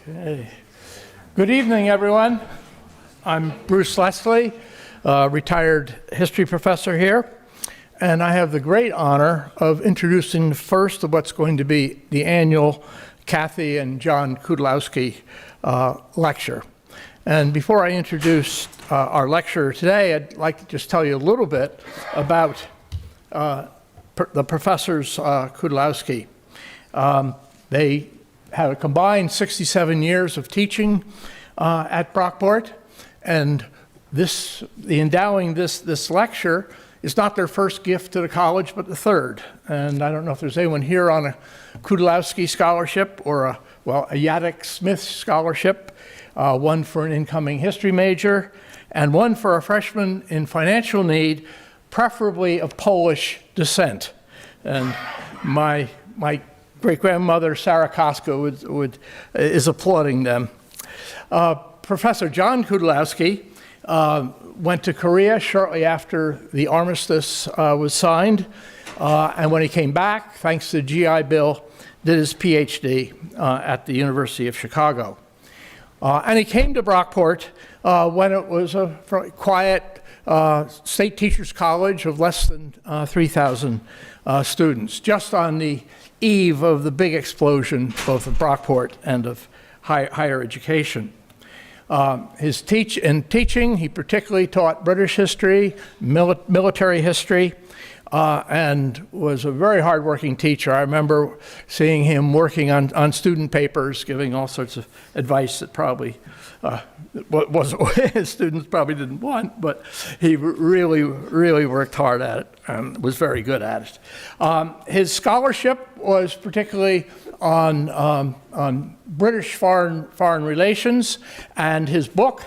Okay. Good evening, everyone. I'm Bruce Leslie, retired history professor here, and I have the great honor of introducing the first of what's going to be the annual Kathy and John Kudlowski lecture. And before I introduce our lecturer today, I'd like to just tell you a little bit about the professors Kudlowski. They had a combined 67 years of teaching at Brockport, and the endowing this lecture is not their first gift to the college, but the third. And I don't know if there's anyone here on a Kudlowski scholarship or a Yaddick Smith scholarship, one for an incoming history major, and one for a freshman in financial need, preferably of Polish descent. And my great-grandmother, Sarah Koska, is applauding them. Professor John Kudlowski went to Korea shortly after the armistice was signed, and when he came back, thanks to the GI Bill, did his PhD at the University of Chicago. And he came to Brockport when it was a quiet state teachers college of less than 3,000 students, just on the eve of the big explosion, both of Brockport and of higher education. In teaching, he particularly taught British history, military history, and was a very hardworking teacher. I remember seeing him working on student papers, giving all sorts of advice that probably his students probably didn't want, but he really worked hard at it and was very good at it. His scholarship was particularly on British foreign relations, and his book,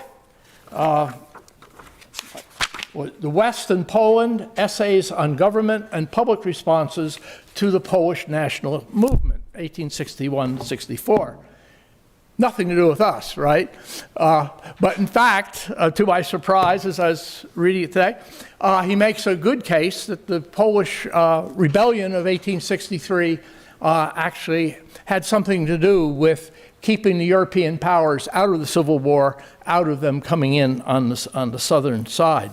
The West and Poland, Essays on Government and Public Responses to the Polish National Movement, 1861-64. Nothing to do with us, right? But in fact, to my surprise, as I was reading it today, he makes a good case that the Polish rebellion of 1863 actually had something to do with keeping the European powers out of the Civil War, out of them coming in on the southern side.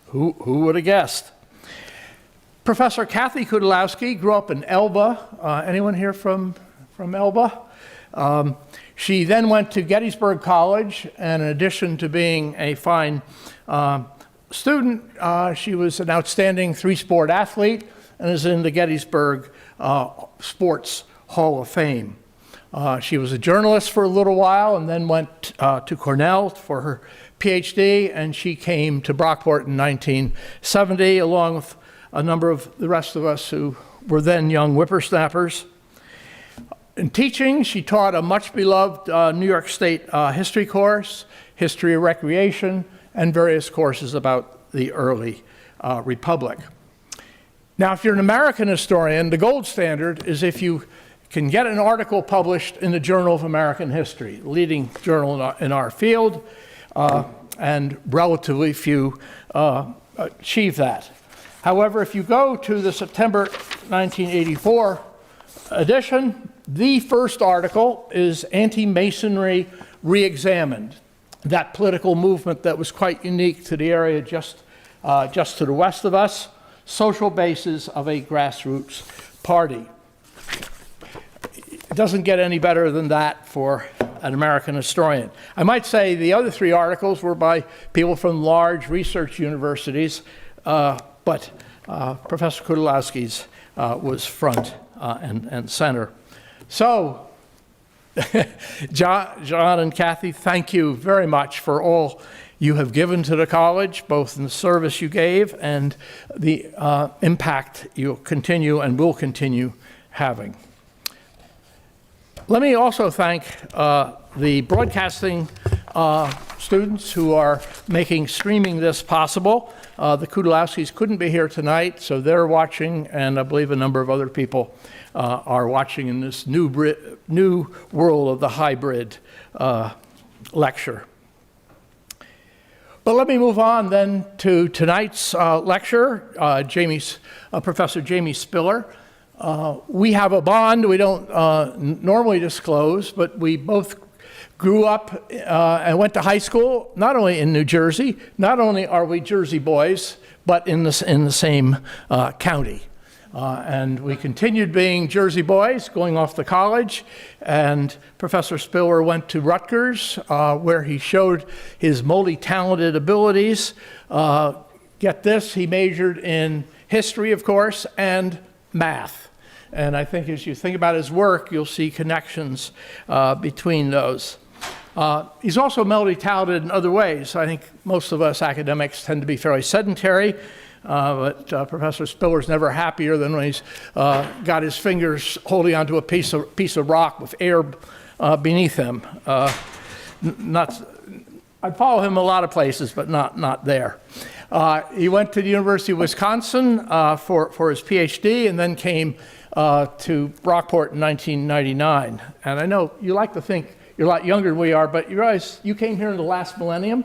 Who would have guessed? Professor Kathy Kudlowski grew up in Elba. Anyone here from Elba? She then went to Gettysburg College, and in addition to being a fine student, she was an outstanding three-sport athlete and is in the Gettysburg Sports Hall of Fame. She was a journalist for a little while and then went to Cornell for her PhD, and she came to Brockport in 1970, along with a number of the rest of us who were then young whippersnappers. In teaching, she taught a much-beloved New York State history course, history of recreation, and various courses about the early Republic. Now, if you're an American historian, the gold standard is if you can get an article published in the Journal of American History, the leading journal in our field, and relatively few achieve that. However, if you go to the September 1984 edition, the first article is Anti-Masonry Reexamined, that political movement that was quite unique to the area just to the west of us, social basis of a grassroots party. It doesn't get any better than that for an American historian. I might say the other three articles were by people from large research universities, but Professor Kudlowski's was front and center. So, John and Kathy, thank you very much for all you have given to the college, both in the service you gave and the impact you'll continue and will continue having. Let me also thank the broadcasting students who are making streaming this possible. The Kudlowskis couldn't be here tonight, so they're watching, and I believe a number of other people are watching in this new world of the hybrid lecture. But let me move on then to tonight's lecture, Professor Jamie Spiller. We have a bond we don't normally disclose, but we both grew up and went to high school, not only in New Jersey. Not only are we Jersey boys, but in the same county. And we continued being Jersey boys, going off to college. And Professor Spiller went to Rutgers, where he showed his multi-talented abilities. Get this, he majored in history, of course, and math. And I think as you think about his work, you'll see connections between those. He's also multi-talented in other ways. I think most of us academics tend to be fairly sedentary, but Professor Spiller's never happier than when he's got his fingers holding onto a piece of rock with air beneath him. I'd follow him a lot of places, but not there. He went to the University of Wisconsin for his PhD, and then came to Brockport in 1999. And I know you like to think you're a lot younger than we are, but you realize you came here in the last millennium?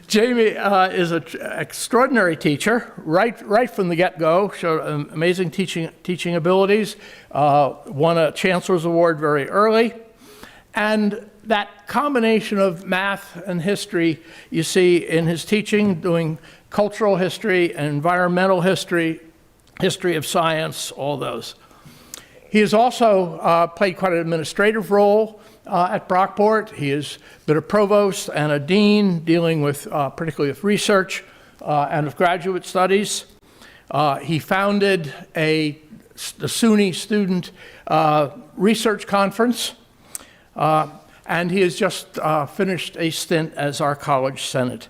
Jamie is an extraordinary teacher, right from the get-go, showed amazing teaching abilities, won a Chancellor's Award very early. And that combination of math and history you see in his teaching, doing cultural history and environmental history, history of science, all those. He has also played quite an administrative role at Brockport. He has been a provost and a dean, dealing with particularly with research and with graduate studies. He founded the SUNY Student Research Conference, and he has just finished a stint as our College Senate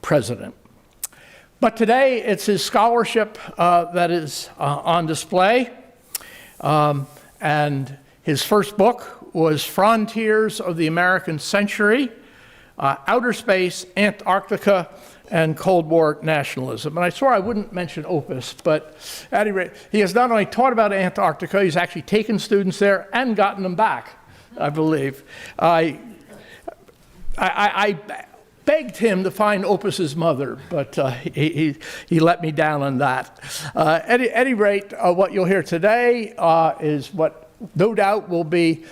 president. But today, it's his scholarship that is on display. And his first book was Frontiers of the American Century, Outer Space, Antarctica, and Cold War Nationalism. And I swore I wouldn't mention Opus, but at any rate, he has not only taught about Antarctica, he's actually taken students there and gotten them back, I believe. I begged him to find Opus's mother, but he let me down on that. At any rate, what you'll hear today is what no doubt will be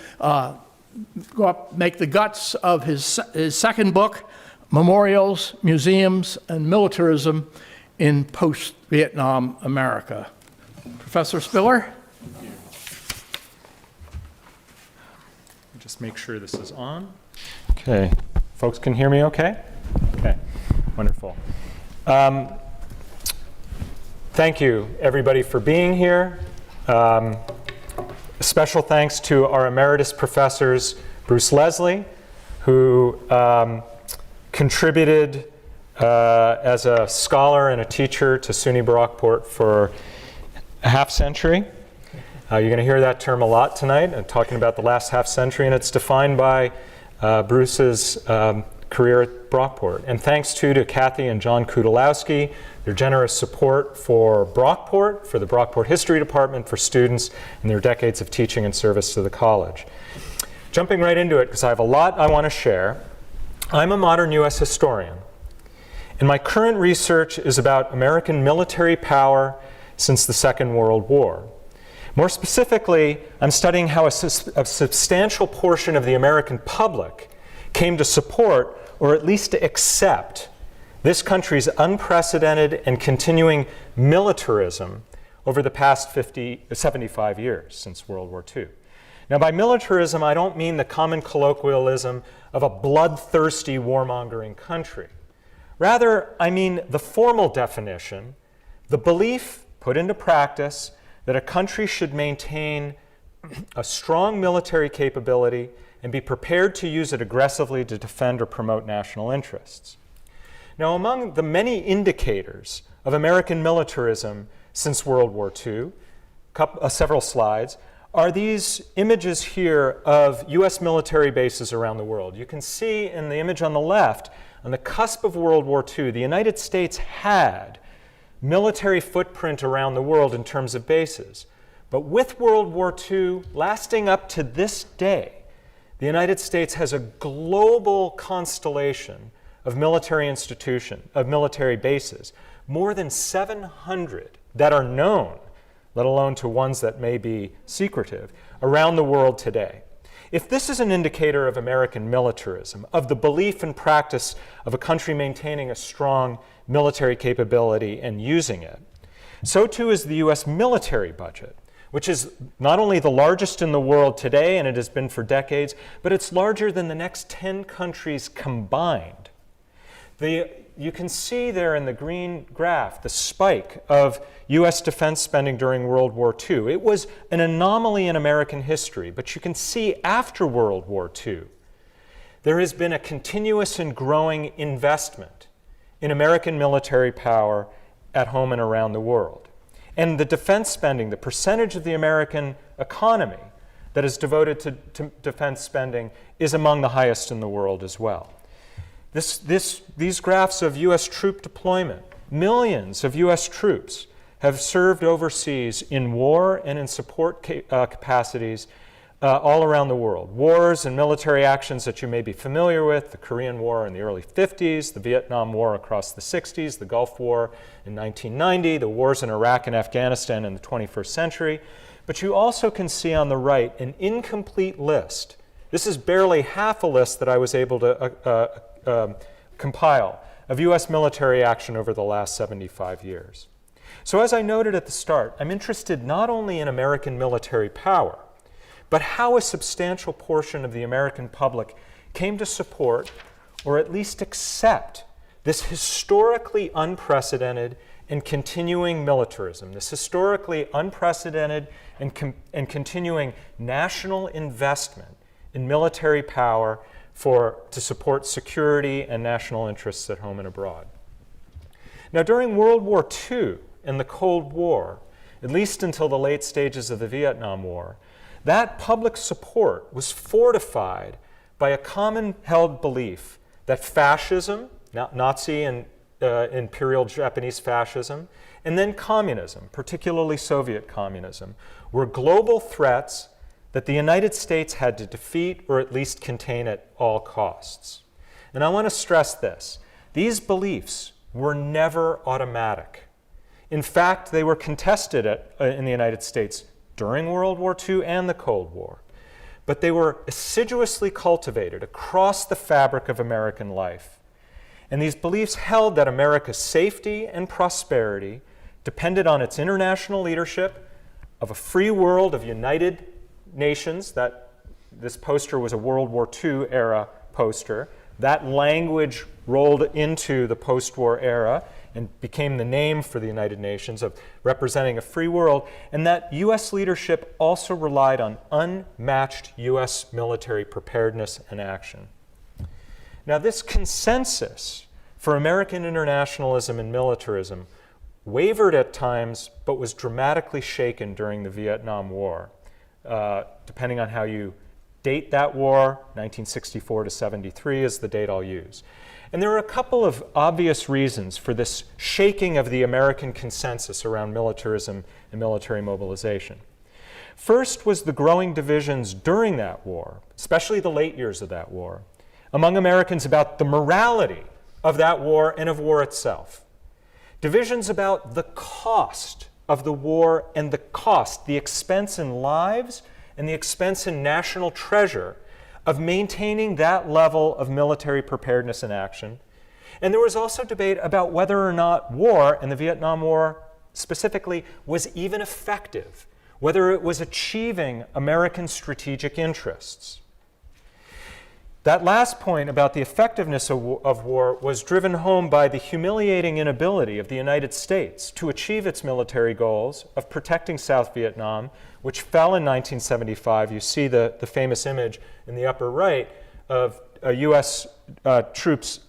make the guts of his second book, Memorials, Museums, and Militarism in Post-Vietnam America. Professor Spiller? Thank you. Just make sure this is on. Okay. Folks can hear me okay? Okay, wonderful. Thank you, everybody, for being here. Special thanks to our emeritus professors, Bruce Leslie, who contributed as a scholar and a teacher to SUNY Brockport for a half century. You're going to hear that term a lot tonight, talking about the last half century, and it's defined by Bruce's career at Brockport. And thanks to Kathy and John Kudalowski, their generous support for Brockport, for the Brockport History Department, for students, and their decades of teaching and service to the college. Jumping right into it, because I have a lot I want to share. I'm a modern U.S. historian, and my current research is about American military power since the Second World War. More specifically, I'm studying how a substantial portion of the American public came to support, or at least to accept, this country's unprecedented and continuing militarism over the past 75 years since World War II. Now, by militarism, I don't mean the common colloquialism of a bloodthirsty warmongering country. Rather, I mean the formal definition, the belief put into practice that a country should maintain a strong military capability and be prepared to use it aggressively to defend or promote national interests. Now, among the many indicators of American militarism since World War II, several slides, are these images here of U.S. military bases around the world. You can see in the image on the left, on the cusp of World War II, the United States had military footprint around the world in terms of bases. But with World War II lasting up to this day, the United States has a global constellation of military institutions, of military bases, more than 700 that are known let alone to ones that may be secretive, around the world today. If this is an indicator of American militarism, of the belief and practice of a country maintaining a strong military capability and using it, so too is the US military budget, which is not only the largest in the world today, and it has been for decades, but it's larger than the next 10 countries combined. You can see there in the green graph the spike of US defense spending during World War II. It was an anomaly in American history, but you can see after World War II, there has been a continuous and growing investment in American military power at home and around the world. And the defense spending, the percentage of the American economy that is devoted to defense spending, is among the highest in the world as well. These graphs of US troop deployment, millions of US troops have served overseas in war and in support capacities all around the world. Wars and military actions that you may be familiar with, the Korean War in the early 50s, the Vietnam War across the 60s, the Gulf War in 1990, the wars in Iraq and Afghanistan in the 21st century. But you also can see on the right an incomplete list. This is barely half a list that I was able to compile of US military action over the last 75 years. So as I noted at the start, I'm interested not only in American military power, but how a substantial portion of the American public came to support, or at least accept, this historically unprecedented and continuing militarism, this historically unprecedented and continuing national investment in military power to support security and national interests at home and abroad. Now, during World War II and the Cold War, at least until the late stages of the Vietnam War, that public support was fortified by a common held belief that fascism, Nazi and imperial Japanese fascism, and then communism, particularly Soviet communism, were global threats that the United States had to defeat or at least contain at all costs. And I want to stress this. These beliefs were never automatic. In fact, they were contested in the United States during World War II and the Cold War. But they were assiduously cultivated across the fabric of American life. And these beliefs held that America's safety and prosperity depended on its international leadership of a free world of united nations. That this poster was a World War II era poster. That language rolled into the post-war era and became the name for the United Nations of representing a free world, and that U.S. leadership also relied on unmatched U.S. military preparedness and action. Now, this consensus for American internationalism and militarism wavered at times, but was dramatically shaken during the Vietnam War. Depending on how you date that war, 1964 to 73 is the date I'll use. And there are a couple of obvious reasons for this shaking of the American consensus around militarism and military mobilization. First was the growing divisions during that war, especially the late years of that war, among Americans about the morality of that war and of war itself. Divisions about the cost of the war and the expense in lives and the expense in national treasure of maintaining that level of military preparedness and action. And there was also debate about whether or not war, and the Vietnam War specifically, was even effective, whether it was achieving American strategic interests. That last point about the effectiveness of war was driven home by the humiliating inability of the United States to achieve its military goals of protecting South Vietnam, which fell in 1975. You see the famous image in the upper right of U.S. troops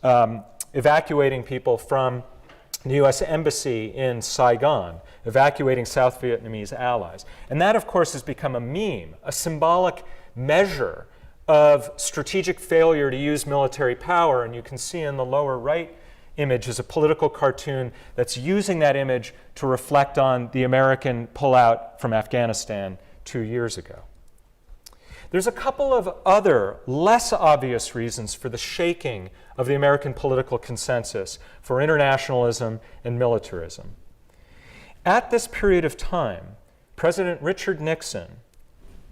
evacuating people from the U.S. Embassy in Saigon, evacuating South Vietnamese allies. And that, of course, has become a meme, a symbolic measure of strategic failure to use military power. And you can see in the lower right image is a political cartoon that's using that image to reflect on the American pullout from Afghanistan 2 years ago. There's a couple of other less obvious reasons for the shaking of the American political consensus for internationalism and militarism. At this period of time, President Richard Nixon,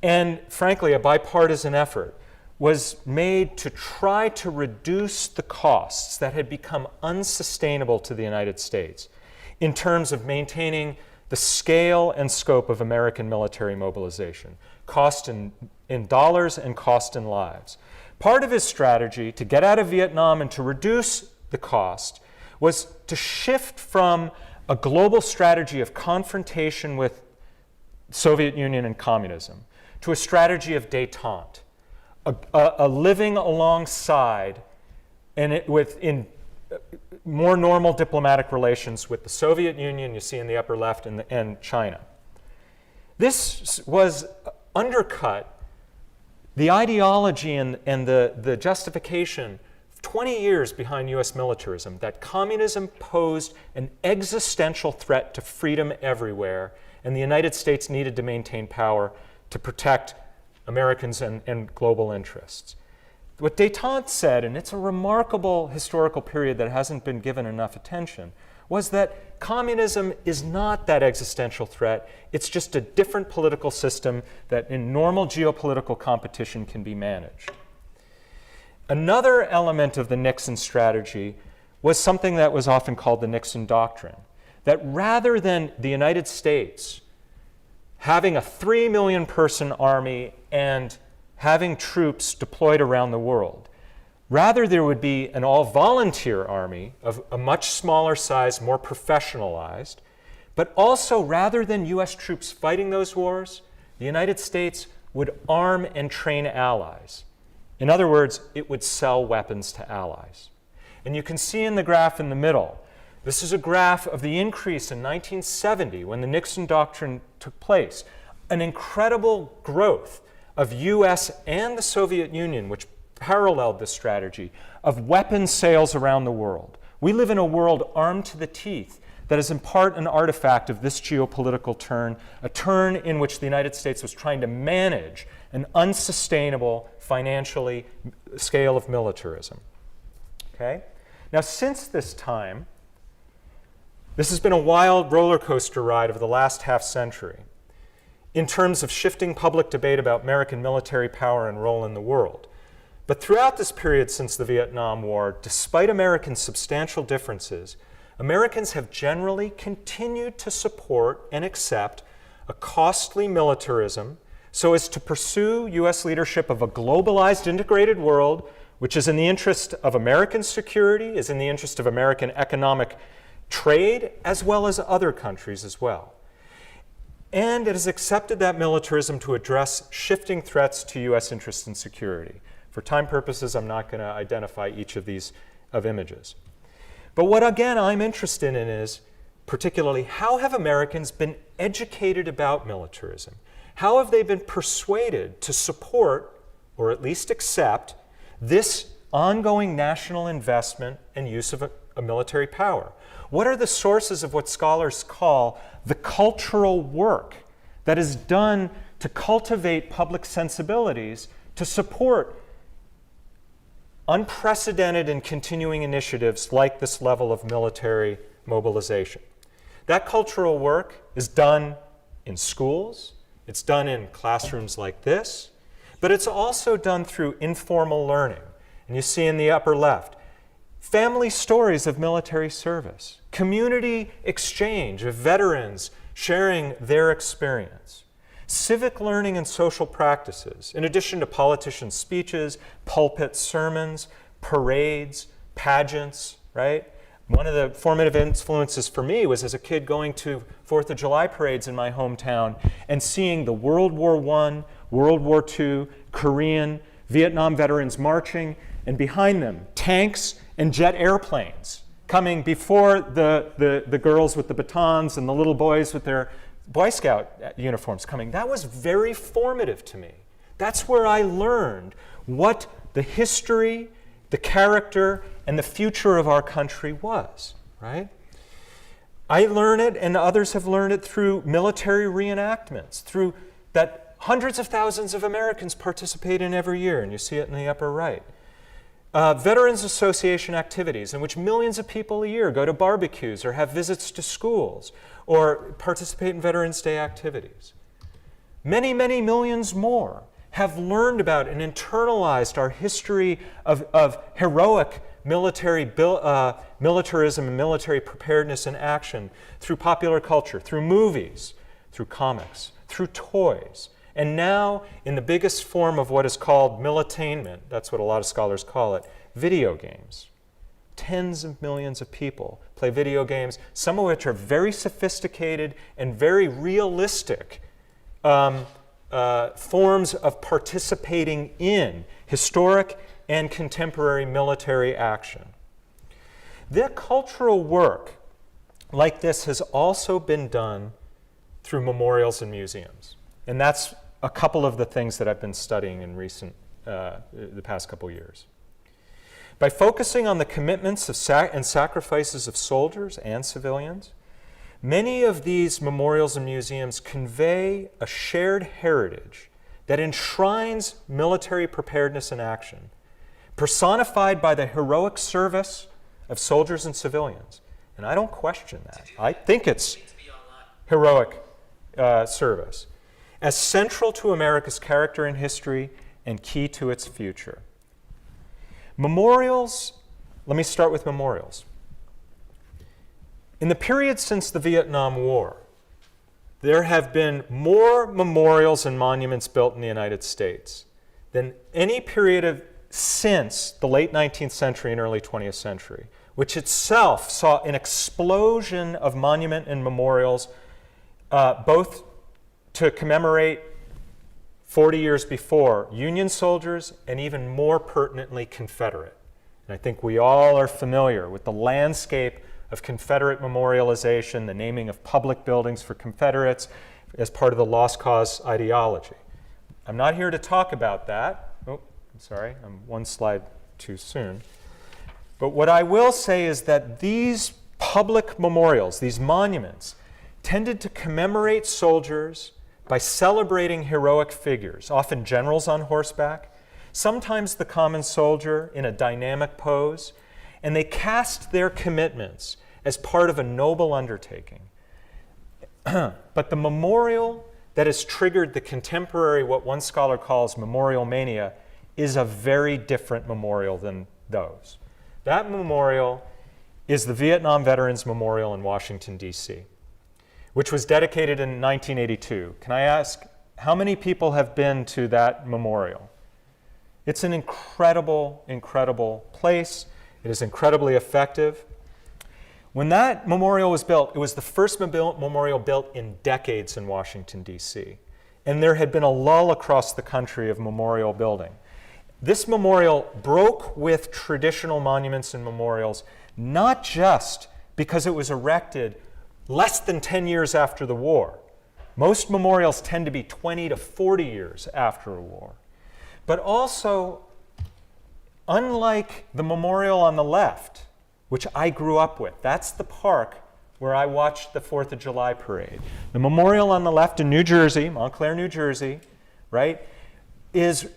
and frankly a bipartisan effort, was made to try to reduce the costs that had become unsustainable to the United States in terms of maintaining the scale and scope of American military mobilization, cost in dollars and cost in lives. Part of his strategy to get out of Vietnam and to reduce the cost was to shift from a global strategy of confrontation with Soviet Union and communism to a strategy of détente, a living alongside in more normal diplomatic relations with the Soviet Union, you see in the upper left, and China. This was undercut the ideology and the justification 20 years behind US militarism, that communism posed an existential threat to freedom everywhere, and the United States needed to maintain power to protect Americans and global interests. What détente said, and it's a remarkable historical period that hasn't been given enough attention, was that communism is not that existential threat. It's just a different political system that in normal geopolitical competition can be managed. Another element of the Nixon strategy was something that was often called the Nixon Doctrine, that rather than the United States having a 3 million person army and having troops deployed around the world, rather there would be an all-volunteer army of a much smaller size, more professionalized, but also rather than US troops fighting those wars, the United States would arm and train allies. In other words, it would sell weapons to allies. And you can see in the graph in the middle, this is a graph of the increase in 1970 when the Nixon Doctrine took place, an incredible growth of US and the Soviet Union, which paralleled this strategy, of weapons sales around the world. We live in a world armed to the teeth that is in part an artifact of this geopolitical turn, a turn in which the United States was trying to manage an unsustainable financially scale of militarism. Okay? Now, since this time, this has been a wild roller coaster ride of the last half century in terms of shifting public debate about American military power and role in the world. But throughout this period since the Vietnam War, despite Americans' substantial differences, Americans have generally continued to support and accept a costly militarism so as to pursue US leadership of a globalized, integrated world, which is in the interest of American security, is in the interest of American economic trade, as well as other countries as well. And it has accepted that militarism to address shifting threats to US interests and security. For time purposes, I'm not going to identify each of these images. But what, again, I'm interested in is, particularly, how have Americans been educated about militarism? How have they been persuaded to support, or at least accept, this ongoing national investment and use of a military power? What are the sources of what scholars call the cultural work that is done to cultivate public sensibilities to support unprecedented and continuing initiatives like this level of military mobilization? That cultural work is done in schools, it's done in classrooms like this, but it's also done through informal learning. And you see in the upper left, family stories of military service, community exchange of veterans sharing their experience, civic learning and social practices, in addition to politicians' speeches, pulpit sermons, parades, pageants, right? One of the formative influences for me was as a kid going to 4th of July parades in my hometown and seeing the World War I, World War II, Korean, Vietnam veterans marching, and behind them, tanks and jet airplanes coming before the girls with the batons and the little boys with their Boy Scout uniforms coming. That was very formative to me. That's where I learned what the history, the character, and the future of our country was, right? I learned it, and others have learned it through military reenactments, through that hundreds of thousands of Americans participate in every year, and you see it in the upper right. Veterans Association activities in which millions of people a year go to barbecues or have visits to schools or participate in Veterans Day activities. Many, many millions more have learned about and internalized our history of heroic militarism and military preparedness and action through popular culture, through movies, through comics, through toys, and now in the biggest form of what is called militainment, that's what a lot of scholars call it, video games. Tens of millions of people play video games, some of which are very sophisticated and very realistic forms of participating in historic and contemporary military action. The cultural work like this has also been done through memorials and museums. And that's a couple of the things that I've been studying in the past couple years. By focusing on the commitments and sacrifices of soldiers and civilians, many of these memorials and museums convey a shared heritage that enshrines military preparedness and action, personified by the heroic service of soldiers and civilians. And I don't question that. I think it's heroic service, as central to America's character and history and key to its future. Memorials, let me start with memorials. In the period since the Vietnam War, there have been more memorials and monuments built in the United States than any period since the late 19th century and early 20th century, which itself saw an explosion of monument and memorials, both to commemorate 40 years before Union soldiers and even more pertinently Confederate. And I think we all are familiar with the landscape of Confederate memorialization, the naming of public buildings for Confederates as part of the lost cause ideology. I'm not here to talk about that. Oh, I'm sorry, I'm one slide too soon. But what I will say is that these public memorials, these monuments, tended to commemorate soldiers by celebrating heroic figures, often generals on horseback, sometimes the common soldier in a dynamic pose, and they cast their commitments as part of a noble undertaking. But the memorial that has triggered the contemporary, what one scholar calls memorial mania, is a very different memorial than those. That memorial is the Vietnam Veterans Memorial in Washington, D.C., which was dedicated in 1982. Can I ask, how many people have been to that memorial? It's an incredible, incredible place. It is incredibly effective. When that memorial was built, it was the first memorial built in decades in Washington, D.C. And there had been a lull across the country of memorial building. This memorial broke with traditional monuments and memorials, not just because it was erected less than 10 years after the war. Most memorials tend to be 20 to 40 years after a war. But also, unlike the memorial on the left, which I grew up with, that's the park where I watched the 4th of July parade. The memorial on the left in New Jersey, Montclair, New Jersey, right, is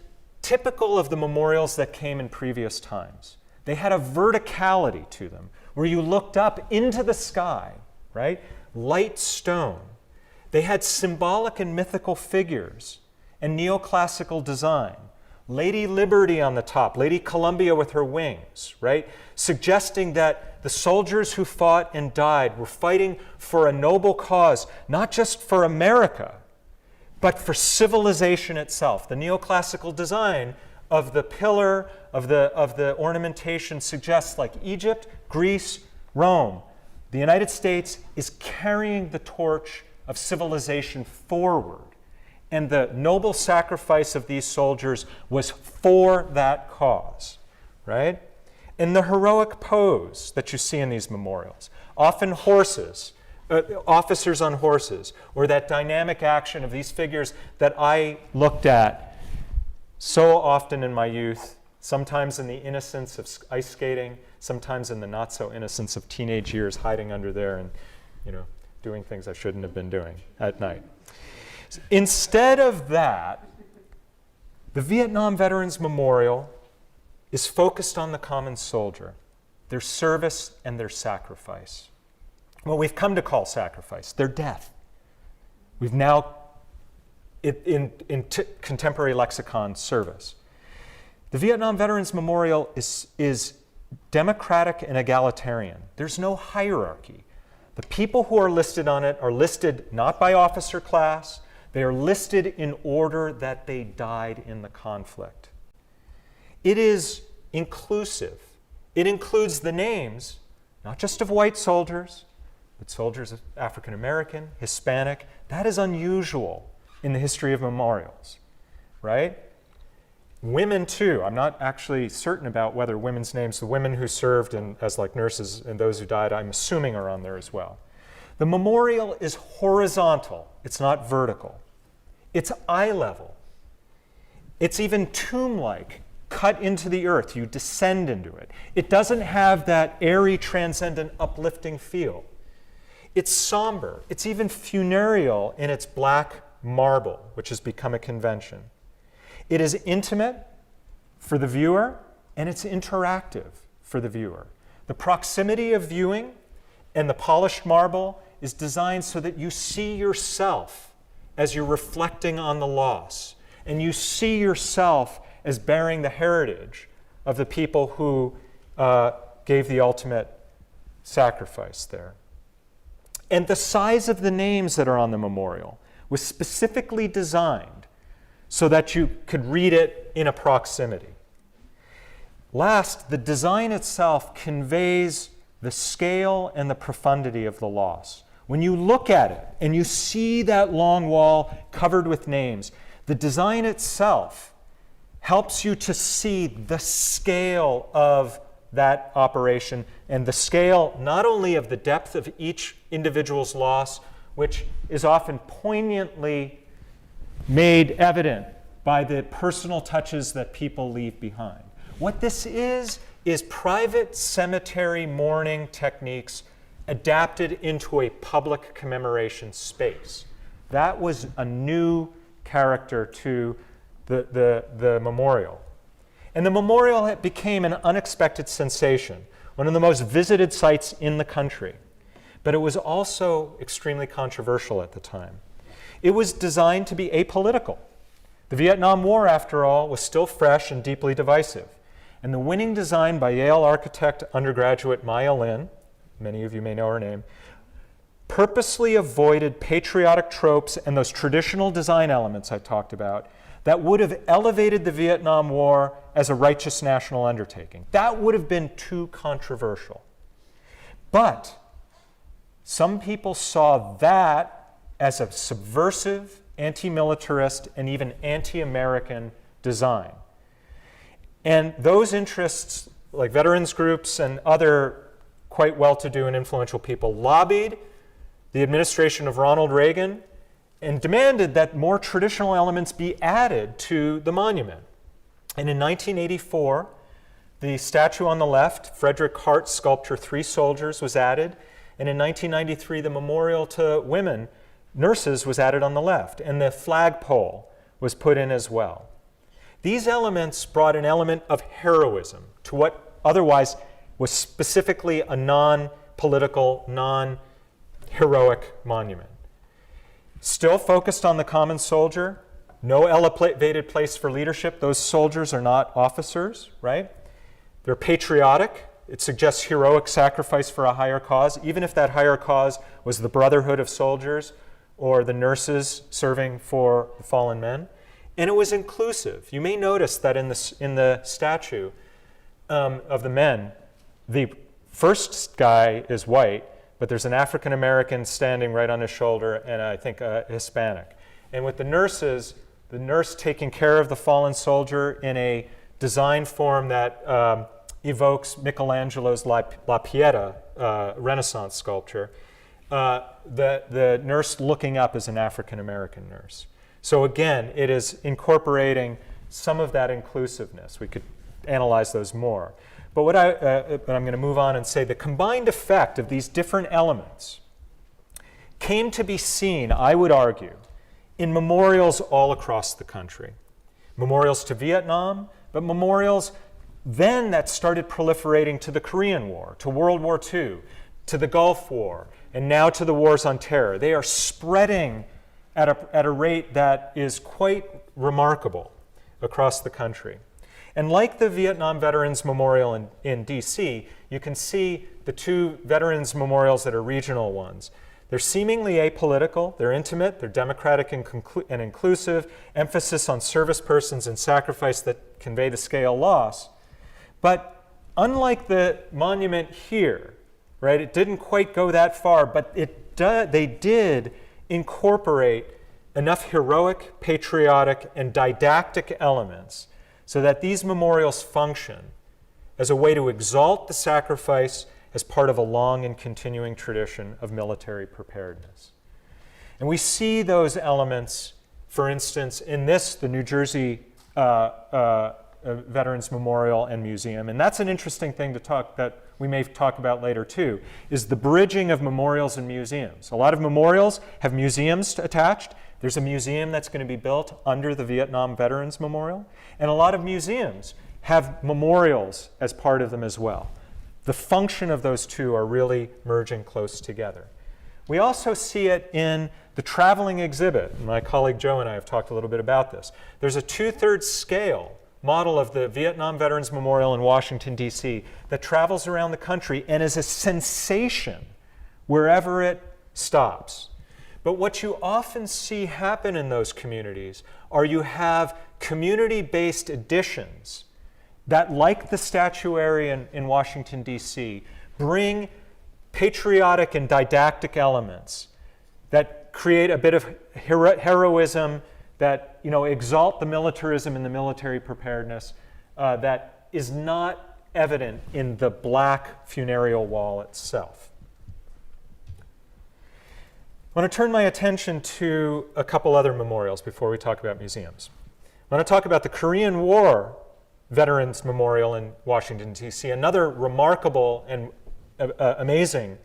typical of the memorials that came in previous times. They had a verticality to them, where you looked up into the sky, right? Light stone. They had symbolic and mythical figures and neoclassical design. Lady Liberty on the top, Lady Columbia with her wings, right? Suggesting that the soldiers who fought and died were fighting for a noble cause, not just for America, but for civilization itself. The neoclassical design of the pillar, of the ornamentation suggests like Egypt, Greece, Rome. The United States is carrying the torch of civilization forward. And the noble sacrifice of these soldiers was for that cause, right? And the heroic pose that you see in these memorials, often horses, officers on horses, or that dynamic action of these figures that I looked at so often in my youth, sometimes in the innocence of ice skating, sometimes in the not so innocence of teenage years, hiding under there and, doing things I shouldn't have been doing at night. Instead of that, the Vietnam Veterans Memorial is focused on the common soldier, their service and their sacrifice. What we've come to call sacrifice, their death. We've now contemporary lexicon service. The Vietnam Veterans Memorial is democratic and egalitarian. There's no hierarchy. The people who are listed on it are listed not by officer class, they are listed in order that they died in the conflict. It is inclusive. It includes the names, not just of white soldiers, but soldiers of African American, Hispanic. That is unusual in the history of memorials, right? Women too. I'm not actually certain about whether women's names, the women who served as like nurses and those who died, I'm assuming are on there as well. The memorial is horizontal. It's not vertical. It's eye level. It's even tomb-like, cut into the earth. You descend into it. It doesn't have that airy, transcendent, uplifting feel. It's somber. It's even funereal in its black marble, which has become a convention. It is intimate for the viewer, and it's interactive for the viewer. The proximity of viewing and the polished marble is designed so that you see yourself as you're reflecting on the loss, and you see yourself as bearing the heritage of the people who gave the ultimate sacrifice there. And the size of the names that are on the memorial was specifically designed so that you could read it in a proximity. Last, the design itself conveys the scale and the profundity of the loss. When you look at it and you see that long wall covered with names, the design itself helps you to see the scale of that operation and the scale not only of the depth of each individual's loss, which is often poignantly made evident by the personal touches that people leave behind. What this is private cemetery mourning techniques adapted into a public commemoration space. That was a new character to the memorial. And the memorial became an unexpected sensation, one of the most visited sites in the country. But it was also extremely controversial at the time. It was designed to be apolitical. The Vietnam War, after all, was still fresh and deeply divisive. And the winning design by Yale architect undergraduate Maya Lin, many of you may know her name, purposely avoided patriotic tropes and those traditional design elements I talked about that would have elevated the Vietnam War as a righteous national undertaking. That would have been too controversial. But some people saw that as a subversive, anti-militarist, and even anti-American design. And those interests, like veterans groups and other quite well-to-do and influential people, lobbied the administration of Ronald Reagan and demanded that more traditional elements be added to the monument. And in 1984, the statue on the left, Frederick Hart's sculpture, Three Soldiers, was added. And in 1993, the memorial to women, nurses, was added on the left. And the flagpole was put in as well. These elements brought an element of heroism to what otherwise was specifically a non-political, non-heroic monument. Still focused on the common soldier, no elevated place for leadership. Those soldiers are not officers, right? They're patriotic. It suggests heroic sacrifice for a higher cause, even if that higher cause was the brotherhood of soldiers or the nurses serving for the fallen men. And it was inclusive. You may notice that in the statue of the men, the first guy is white, but there's an African American standing right on his shoulder, and I think a Hispanic. And with the nurses, the nurse taking care of the fallen soldier in a design form that evokes Michelangelo's La Pieta Renaissance sculpture, the nurse looking up is an African American nurse. So again, it is incorporating some of that inclusiveness. We could analyze those more. But I'm going to move on and say the combined effect of these different elements came to be seen, I would argue, in memorials all across the country. Memorials to Vietnam, but memorials then that started proliferating to the Korean War, to World War II, to the Gulf War, and now to the wars on terror. They are spreading at a rate that is quite remarkable across the country. And like the Vietnam Veterans Memorial in DC, you can see the two veterans memorials that are regional ones. They're seemingly apolitical, they're intimate, they're democratic and inclusive, emphasis on service persons and sacrifice that convey the scale loss. But unlike the monument here, right, it didn't quite go that far, but they did incorporate enough heroic, patriotic, and didactic elements so that these memorials function as a way to exalt the sacrifice as part of a long and continuing tradition of military preparedness. And we see those elements, for instance, in the New Jersey Veterans Memorial and Museum. And that's an interesting thing that we may talk about later too, is the bridging of memorials and museums. A lot of memorials have museums attached. There's a museum that's going to be built under the Vietnam Veterans Memorial. And a lot of museums have memorials as part of them as well. The function of those two are really merging close together. We also see it in the traveling exhibit. My colleague Joe and I have talked a little bit about this. There's a 2/3 scale model of the Vietnam Veterans Memorial in Washington, D.C. that travels around the country and is a sensation wherever it stops. But what you often see happen in those communities are you have community-based additions that, like the statuary in Washington, D.C., bring patriotic and didactic elements that create a bit of heroism, that exalt the militarism and the military preparedness that is not evident in the black funereal wall itself. I want to turn my attention to a couple other memorials before we talk about museums. I want to talk about the Korean War Veterans Memorial in Washington, D.C., another remarkable and amazing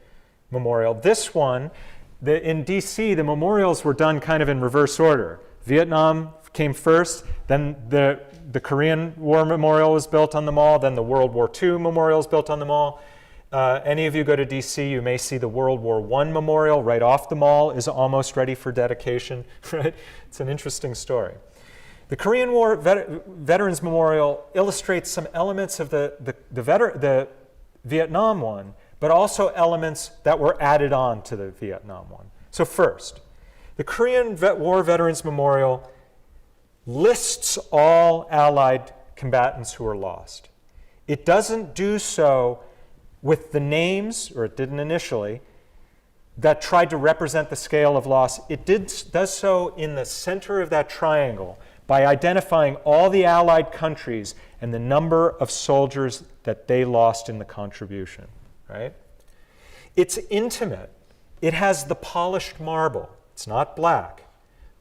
memorial. This one, in D.C., the memorials were done kind of in reverse order. Vietnam came first, then the Korean War Memorial was built on the mall, then the World War II Memorial was built on the mall. Any of you go to D.C., you may see the World War I Memorial right off the mall is almost ready for dedication. Right? It's an interesting story. The Korean War Veterans Memorial illustrates some elements of the Vietnam one, but also elements that were added on to the Vietnam one. So first, the Korean War Veterans Memorial lists all Allied combatants who were lost. It doesn't do so with the names, or it didn't initially, that tried to represent the scale of loss. It does so in the center of that triangle by identifying all the Allied countries and the number of soldiers that they lost in the contribution, right? It's intimate. It has the polished marble. It's not black,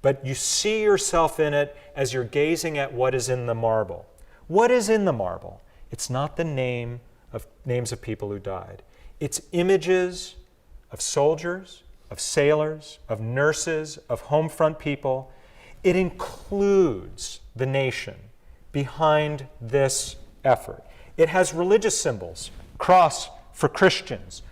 but you see yourself in it as you're gazing at what is in the marble. What is in the marble? It's not the names of people who died. It's images of soldiers, of sailors, of nurses, of home front people. It includes the nation behind this effort. It has religious symbols, cross for Christians,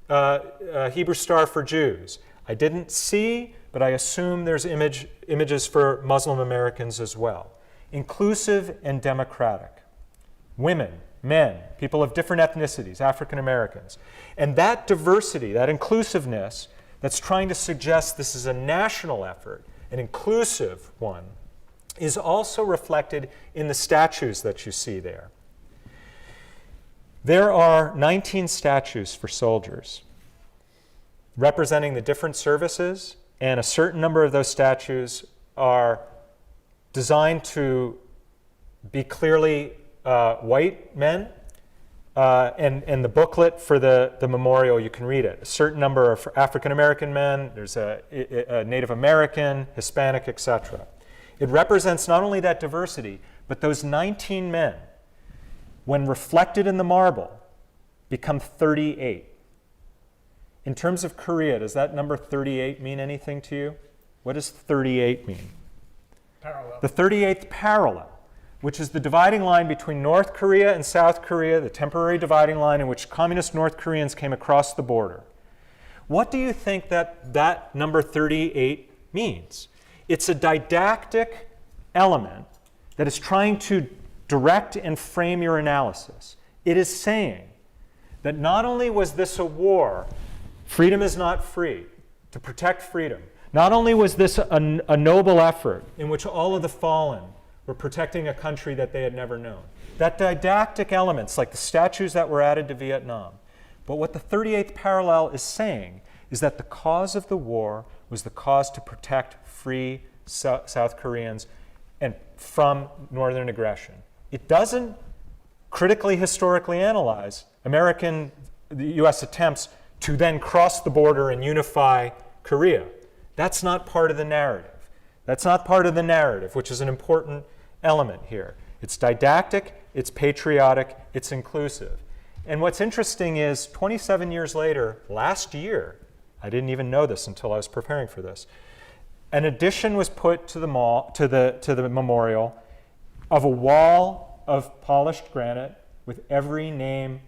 Hebrew star for Jews. I didn't see, but I assume there's images for Muslim Americans as well. Inclusive and democratic. Women, men, people of different ethnicities, African Americans. And that diversity, that inclusiveness that's trying to suggest this is a national effort, an inclusive one, is also reflected in the statues that you see there. There are 19 statues for soldiers representing the different services, and a certain number of those statues are designed to be clearly white men. And the booklet for the memorial, you can read it. A certain number of African American men, there's a Native American, Hispanic, etc. It represents not only that diversity, but those 19 men, when reflected in the marble, become 38. In terms of Korea, does that number 38 mean anything to you? What does 38 mean? Parallel. The 38th parallel, which is the dividing line between North Korea and South Korea, the temporary dividing line in which communist North Koreans came across the border. What do you think that number 38 means. It's a didactic element that is trying to direct and frame your analysis. It is saying that not only was this a war, freedom is not free, to protect freedom. Not only was this a noble effort in which all of the fallen were protecting a country that they had never known. That didactic elements, like the statues that were added to Vietnam. But what the 38th parallel is saying is that the cause of the war was the cause to protect free South Koreans and from northern aggression. It doesn't critically historically analyze the U.S. attempts to then cross the border and unify Korea. That's not part of the narrative. That's not part of the narrative, which is an important element here. It's didactic, it's patriotic, it's inclusive. And what's interesting is 27 years later, last year, I didn't even know this until I was preparing for this, an addition was put to the memorial of a wall of polished granite with every name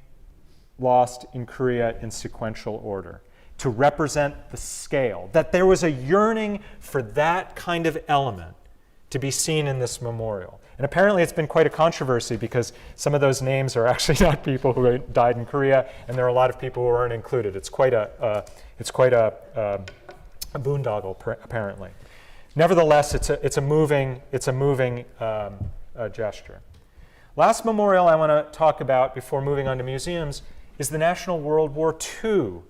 lost in Korea in sequential order to represent the scale, that there was a yearning for that kind of element to be seen in this memorial. And apparently it's been quite a controversy because some of those names are actually not people who died in Korea, and there are a lot of people who aren't included. It's quite a boondoggle, apparently. Nevertheless, it's a moving gesture. Last memorial I want to talk about before moving on to museums is the National World War II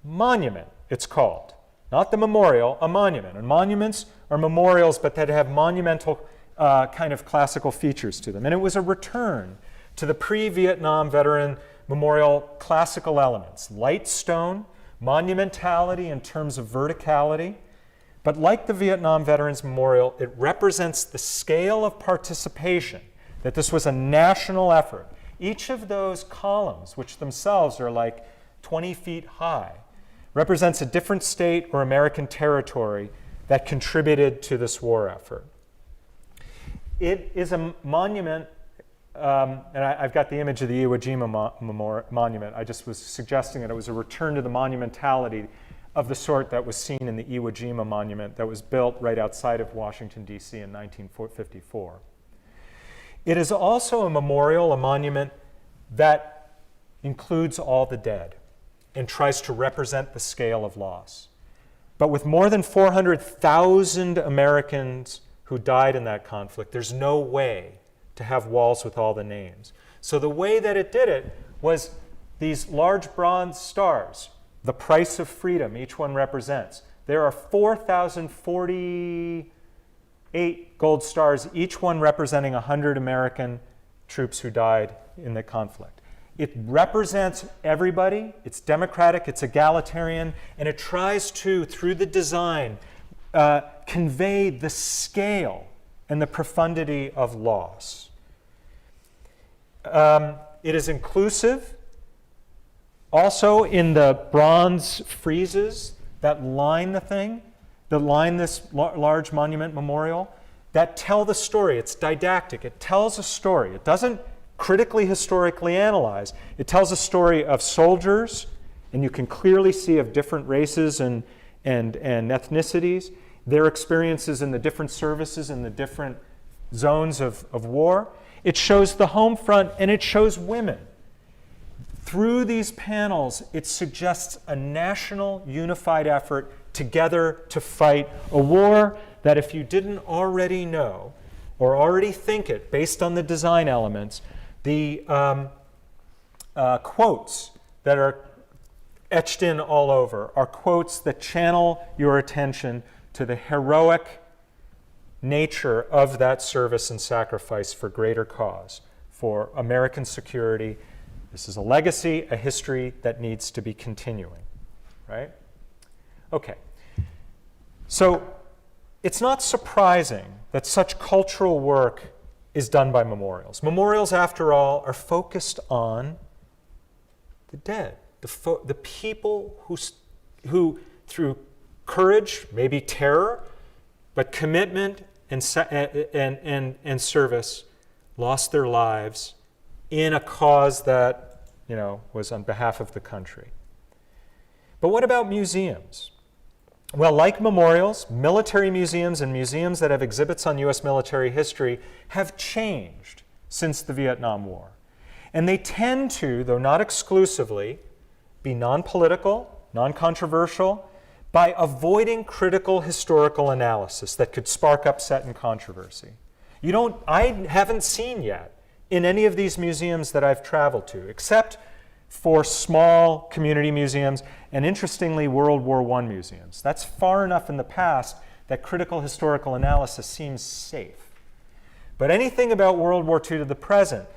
monument, it's called. Not the memorial, a monument. And monuments are memorials, but that have monumental kind of classical features to them. And it was a return to the pre-Vietnam veteran memorial classical elements. Light stone, monumentality in terms of verticality. But like the Vietnam Veterans Memorial, it represents the scale of participation, that this was a national effort. Each of those columns, which themselves are like 20 feet high, represents a different state or American territory that contributed to this war effort. It is a monument, and I've got the image of the Iwo Jima monument. I just was suggesting that it was a return to the monumentality of the sort that was seen in the Iwo Jima monument that was built right outside of Washington, D.C. in 1954. It is also a memorial, a monument that includes all the dead and tries to represent the scale of loss. But with more than 400,000 Americans who died in that conflict, there's no way to have walls with all the names. So the way that it did it was these large bronze stars, the price of freedom each one represents. There are 4,048 gold stars, each one representing 100 American troops who died in the conflict. It represents everybody, it's democratic, it's egalitarian, and it tries to, through the design, convey the scale and the profundity of loss. It is inclusive. Also in the bronze friezes that line the thing, that line this large monument memorial, that tell the story. It's didactic. It tells a story. It doesn't critically historically analyze. It tells a story of soldiers, and you can clearly see of different races and ethnicities, their experiences in the different services in the different zones of war. It shows the home front, and it shows women. Through these panels, it suggests a national unified effort together to fight a war that, if you didn't already know or already think it based on the design elements, the quotes that are etched in all over are quotes that channel your attention to the heroic nature of that service and sacrifice for greater cause, for American security. This is a legacy, a history that needs to be continuing, right? Okay. So it's not surprising that such cultural work is done by memorials. Memorials, after all, are focused on the dead, the people who through courage, maybe terror, but commitment and service, lost their lives in a cause that, was on behalf of the country. But what about museums? Well, like memorials, military museums and museums that have exhibits on U.S. military history have changed since the Vietnam War. And they tend to, though not exclusively, be non-political, non-controversial, by avoiding critical historical analysis that could spark upset and controversy. I haven't seen yet in any of these museums that I've traveled to, except for small community museums and, interestingly, World War I museums. That's far enough in the past that critical historical analysis seems safe. But anything about World War II to the present,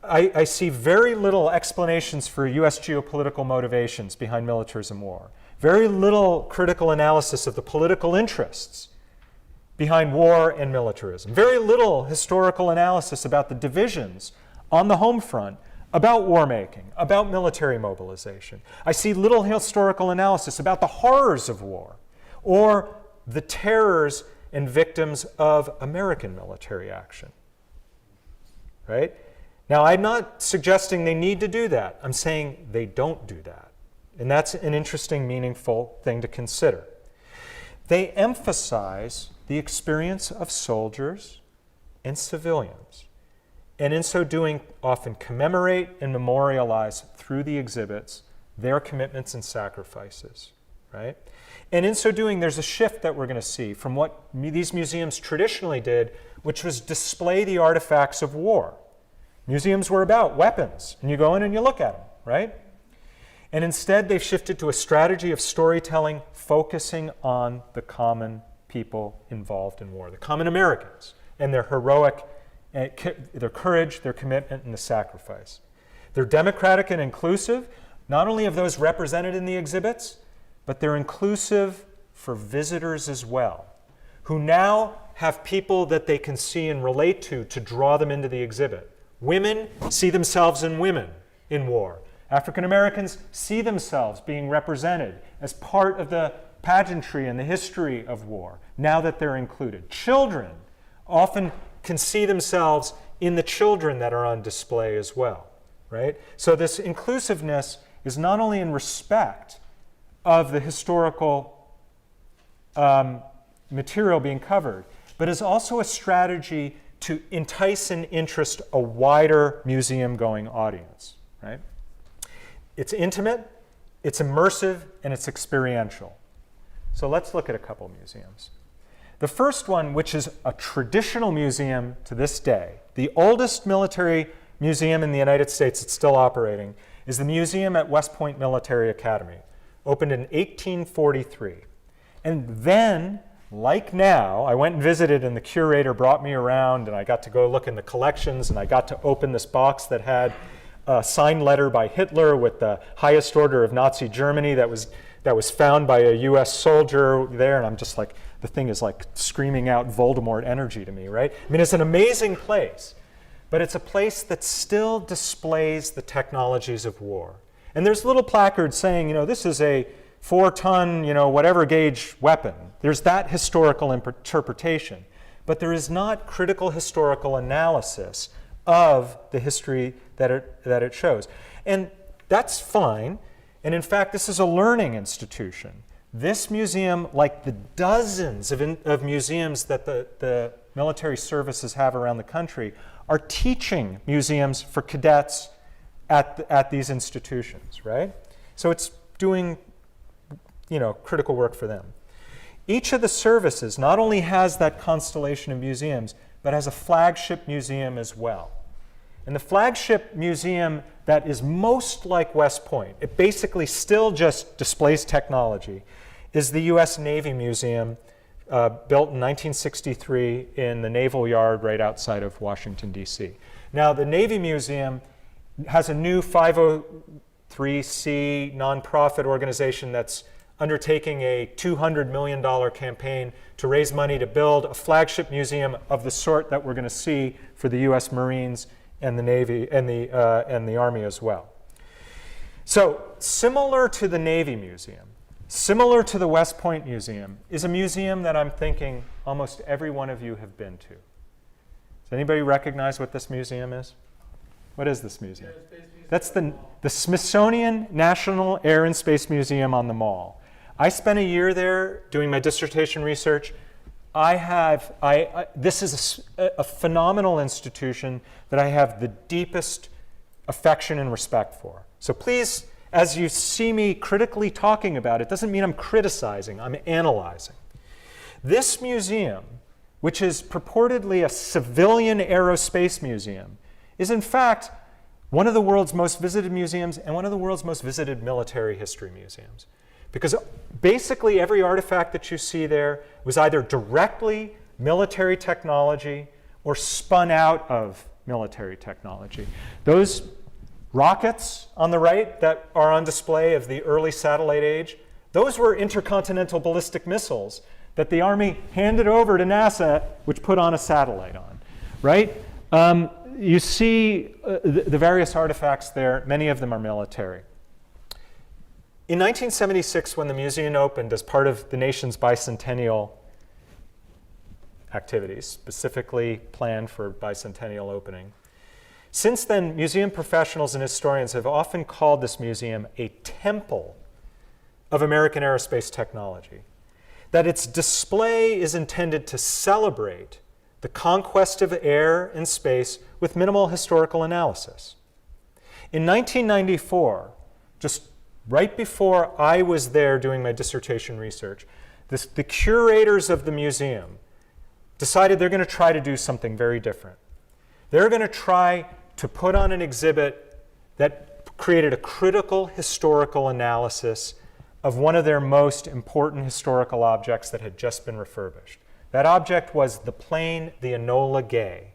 I see very little explanations for U.S. geopolitical motivations behind militarism war. Very little critical analysis of the political interests behind war and militarism. Very little historical analysis about the divisions on the home front about war making, about military mobilization. I see little historical analysis about the horrors of war or the terrors and victims of American military action. Right? Now, I'm not suggesting they need to do that. I'm saying they don't do that. And that's an interesting, meaningful thing to consider. They emphasize the experience of soldiers and civilians, and in so doing often commemorate and memorialize through the exhibits their commitments and sacrifices, right? And in so doing, there's a shift that we're going to see from what these museums traditionally did, which was display the artifacts of war. Museums were about weapons, and you go in and you look at them, right? And instead, they've shifted to a strategy of storytelling focusing on the common people involved in war, the common Americans, and their heroic, their courage, their commitment, and the sacrifice. They're democratic and inclusive, not only of those represented in the exhibits, but they're inclusive for visitors as well, who now have people that they can see and relate to draw them into the exhibit. Women see themselves in women in war. African Americans see themselves being represented as part of the pageantry and the history of war, now that they're included. Children often can see themselves in the children that are on display as well, right? So this inclusiveness is not only in respect of the historical material being covered, but is also a strategy to entice and interest a wider museum-going audience, right? It's intimate, it's immersive, and it's experiential. So let's look at a couple museums. The first one, which is a traditional museum to this day, the oldest military museum in the United States that's still operating, is the museum at West Point Military Academy, opened in 1843. And then, like now, I went and visited and the curator brought me around and I got to go look in the collections and I got to open this box that had a signed letter by Hitler with the highest order of Nazi Germany that was found by a US soldier there, and I'm just like, the thing is like screaming out Voldemort energy to me, right? I mean, it's an amazing place, but it's a place that still displays the technologies of war. And there's little placards saying, this is a 4-ton, whatever gauge weapon. There's that historical interpretation, but there is not critical historical analysis of the history that it shows. And that's fine. And in fact, this is a learning institution. This museum, like the dozens of museums that the military services have around the country, are teaching museums for cadets at these institutions, right? So it's doing, critical work for them. Each of the services not only has that constellation of museums, but has a flagship museum as well. And the flagship museum that is most like West Point, it basically still just displays technology, is the U.S. Navy Museum, built in 1963 in the Naval Yard right outside of Washington, D.C. Now, the Navy Museum has a new 503c nonprofit organization that's undertaking a $200 million campaign to raise money to build a flagship museum of the sort that we're going to see for the U.S. Marines and the Navy and the Army as well. So, similar to the Navy Museum, similar to the West Point Museum, is a museum that I'm thinking almost every one of you have been to. Does anybody recognize what this museum is? What is this museum? That's the Smithsonian National Air and Space Museum on the Mall. I spent a year there doing my dissertation research. This is a phenomenal institution that I have the deepest affection and respect for. So please, as you see me critically talking about it, doesn't mean I'm criticizing, I'm analyzing. This museum, which is purportedly a civilian aerospace museum, is in fact one of the world's most visited museums and one of the world's most visited military history museums. Because basically every artifact that you see there was either directly military technology or spun out of military technology. Those rockets on the right that are on display of the early satellite age, those were intercontinental ballistic missiles that the Army handed over to NASA, which put on a satellite on, right? You see the various artifacts there, many of them are military. In 1976, when the museum opened as part of the nation's bicentennial activities, specifically planned for bicentennial opening, since then, museum professionals and historians have often called this museum a temple of American aerospace technology, that its display is intended to celebrate the conquest of air and space with minimal historical analysis. In 1994, just right before I was there doing my dissertation research, the curators of the museum decided they're going to try to do something very different. They're going to try to put on an exhibit that created a critical historical analysis of one of their most important historical objects that had just been refurbished. That object was the plane, the Enola Gay,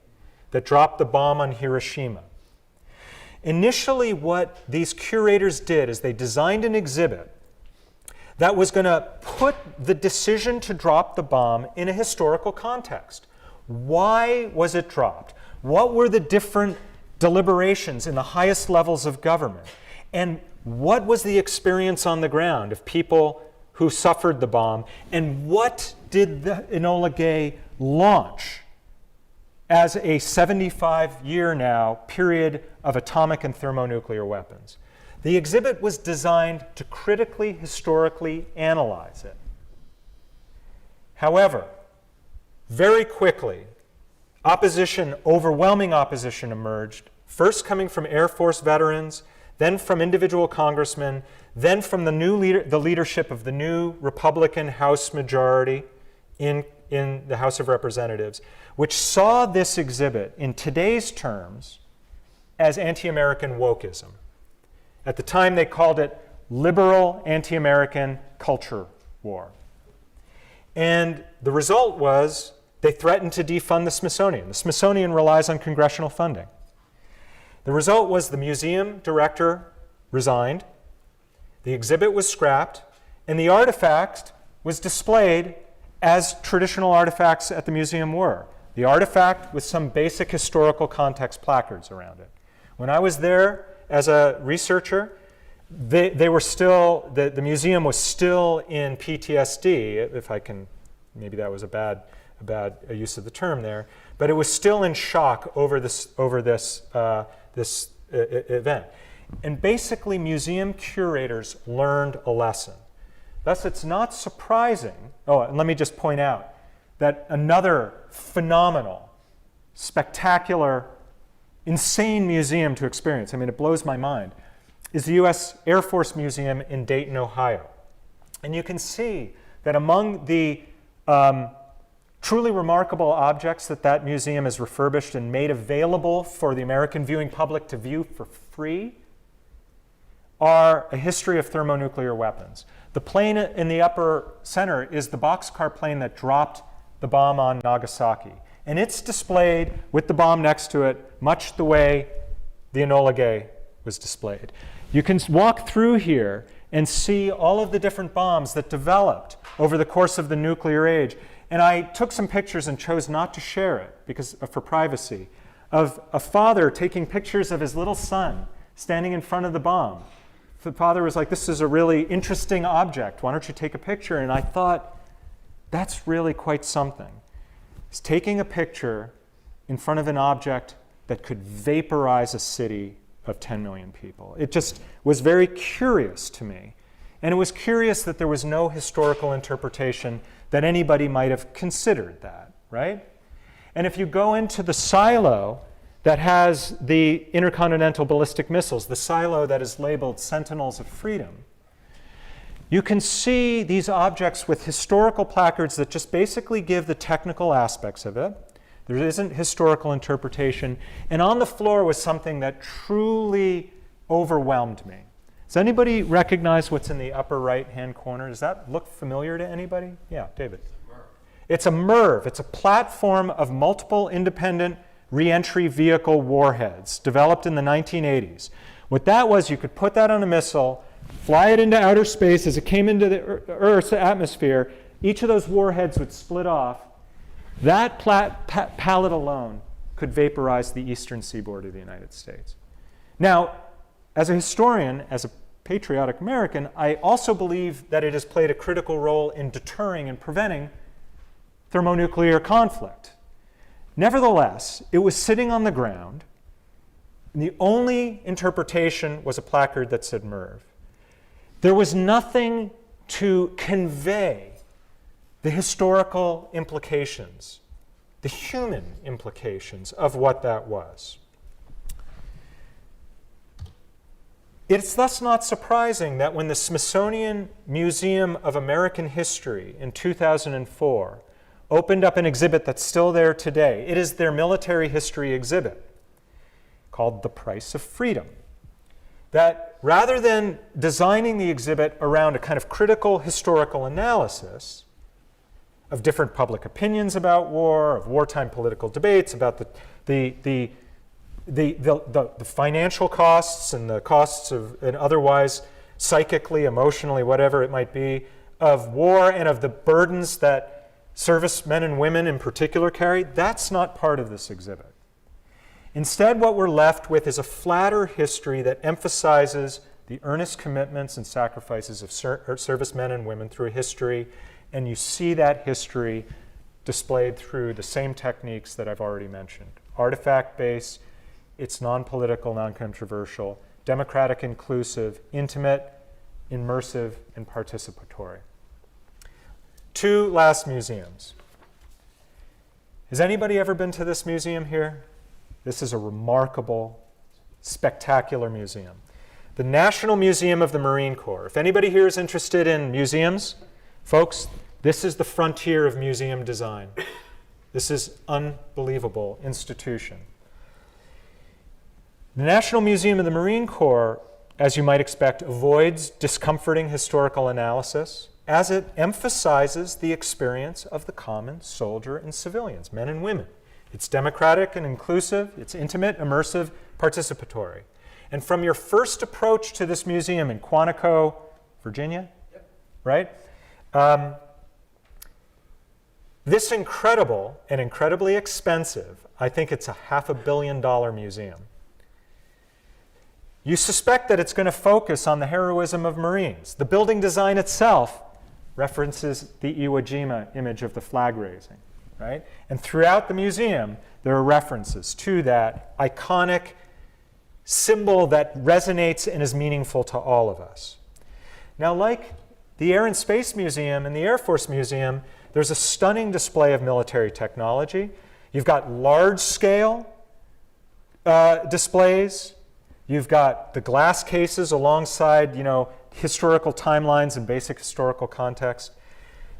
that dropped the bomb on Hiroshima. Initially, what these curators did is they designed an exhibit that was going to put the decision to drop the bomb in a historical context. Why was it dropped? What were the different deliberations in the highest levels of government? And what was the experience on the ground of people who suffered the bomb? And what did the Enola Gay launch as a 75-year now period of atomic and thermonuclear weapons? The exhibit was designed to critically, historically analyze it. However, very quickly, overwhelming opposition emerged, first coming from Air Force veterans, then from individual congressmen, then from the leadership of the new Republican House majority in the House of Representatives, which saw this exhibit in today's terms as anti-American wokeism. At the time, they called it liberal anti-American culture war. And the result was they threatened to defund the Smithsonian. The Smithsonian relies on congressional funding. The result was the museum director resigned, the exhibit was scrapped, and the artifact was displayed as traditional artifacts at the museum were. The artifact with some basic historical context placards around it. When I was there as a researcher, they were still, the museum was still in PTSD, if I can, maybe that was a bad use of the term there, but it was still in shock over this event. And basically, museum curators learned a lesson. Thus, it's not surprising, and let me just point out that another phenomenal, spectacular, insane museum to experience, I mean, it blows my mind, is the U.S. Air Force Museum in Dayton, Ohio. And you can see that among the truly remarkable objects that museum has refurbished and made available for the American viewing public to view for free are a history of thermonuclear weapons. The plane in the upper center is the boxcar plane that dropped the bomb on Nagasaki. And it's displayed with the bomb next to it, much the way the Enola Gay was displayed. You can walk through here and see all of the different bombs that developed over the course of the nuclear age. And I took some pictures and chose not to share it because for privacy, of a father taking pictures of his little son standing in front of the bomb. The father was like, "This is a really interesting object. Why don't you take a picture?" And I thought, that's really quite something. He's taking a picture in front of an object that could vaporize a city of 10 million people. It just was very curious to me. And it was curious that there was no historical interpretation that anybody might have considered that, right? And if you go into the silo that has the intercontinental ballistic missiles, the silo that is labeled Sentinels of Freedom, you can see these objects with historical placards that just basically give the technical aspects of it. There isn't historical interpretation. And on the floor was something that truly overwhelmed me. Does anybody recognize what's in the upper right-hand corner? Does that look familiar to anybody? Yeah, David. It's a MIRV. It's a platform of multiple independent reentry vehicle warheads developed in the 1980s. What that was, you could put that on a missile, fly it into outer space as it came into the Earth's atmosphere. Each of those warheads would split off. That pallet alone could vaporize the eastern seaboard of the United States. Now, as a historian, as a patriotic American, I also believe that it has played a critical role in deterring and preventing thermonuclear conflict. Nevertheless, it was sitting on the ground, and the only interpretation was a placard that said MIRV. There was nothing to convey the historical implications, the human implications of what that was. It's thus not surprising that when the Smithsonian Museum of American History in 2004 opened up an exhibit that's still there today, it is their military history exhibit called The Price of Freedom, that rather than designing the exhibit around a kind of critical historical analysis of different public opinions about war, of wartime political debates, about the financial costs and the costs of, and otherwise psychically, emotionally, whatever it might be, of war and of the burdens that servicemen and women in particular carry, that's not part of this exhibit. Instead, what we're left with is a flatter history that emphasizes the earnest commitments and sacrifices of servicemen and women through history, and you see that history displayed through the same techniques that I've already mentioned. Artifact-based, it's non-political, non-controversial, democratic, inclusive, intimate, immersive, and participatory. Two last museums. Has anybody ever been to this museum here? This is a remarkable, spectacular museum. The National Museum of the Marine Corps. If anybody here is interested in museums, folks, this is the frontier of museum design. This is unbelievable institution. The National Museum of the Marine Corps, as you might expect, avoids discomforting historical analysis as it emphasizes the experience of the common soldier and civilians, men and women. It's democratic and inclusive, it's intimate, immersive, participatory. And from your first approach to this museum in Quantico, Virginia, right? This incredible and incredibly expensive, I think it's a $500 million museum. You suspect that it's going to focus on the heroism of Marines. The building design itself references the Iwo Jima image of the flag raising, right? And throughout the museum, there are references to that iconic symbol that resonates and is meaningful to all of us. Now, like the Air and Space Museum and the Air Force Museum, there's a stunning display of military technology. You've got large-scale displays. You've got the glass cases alongside, historical timelines and basic historical context.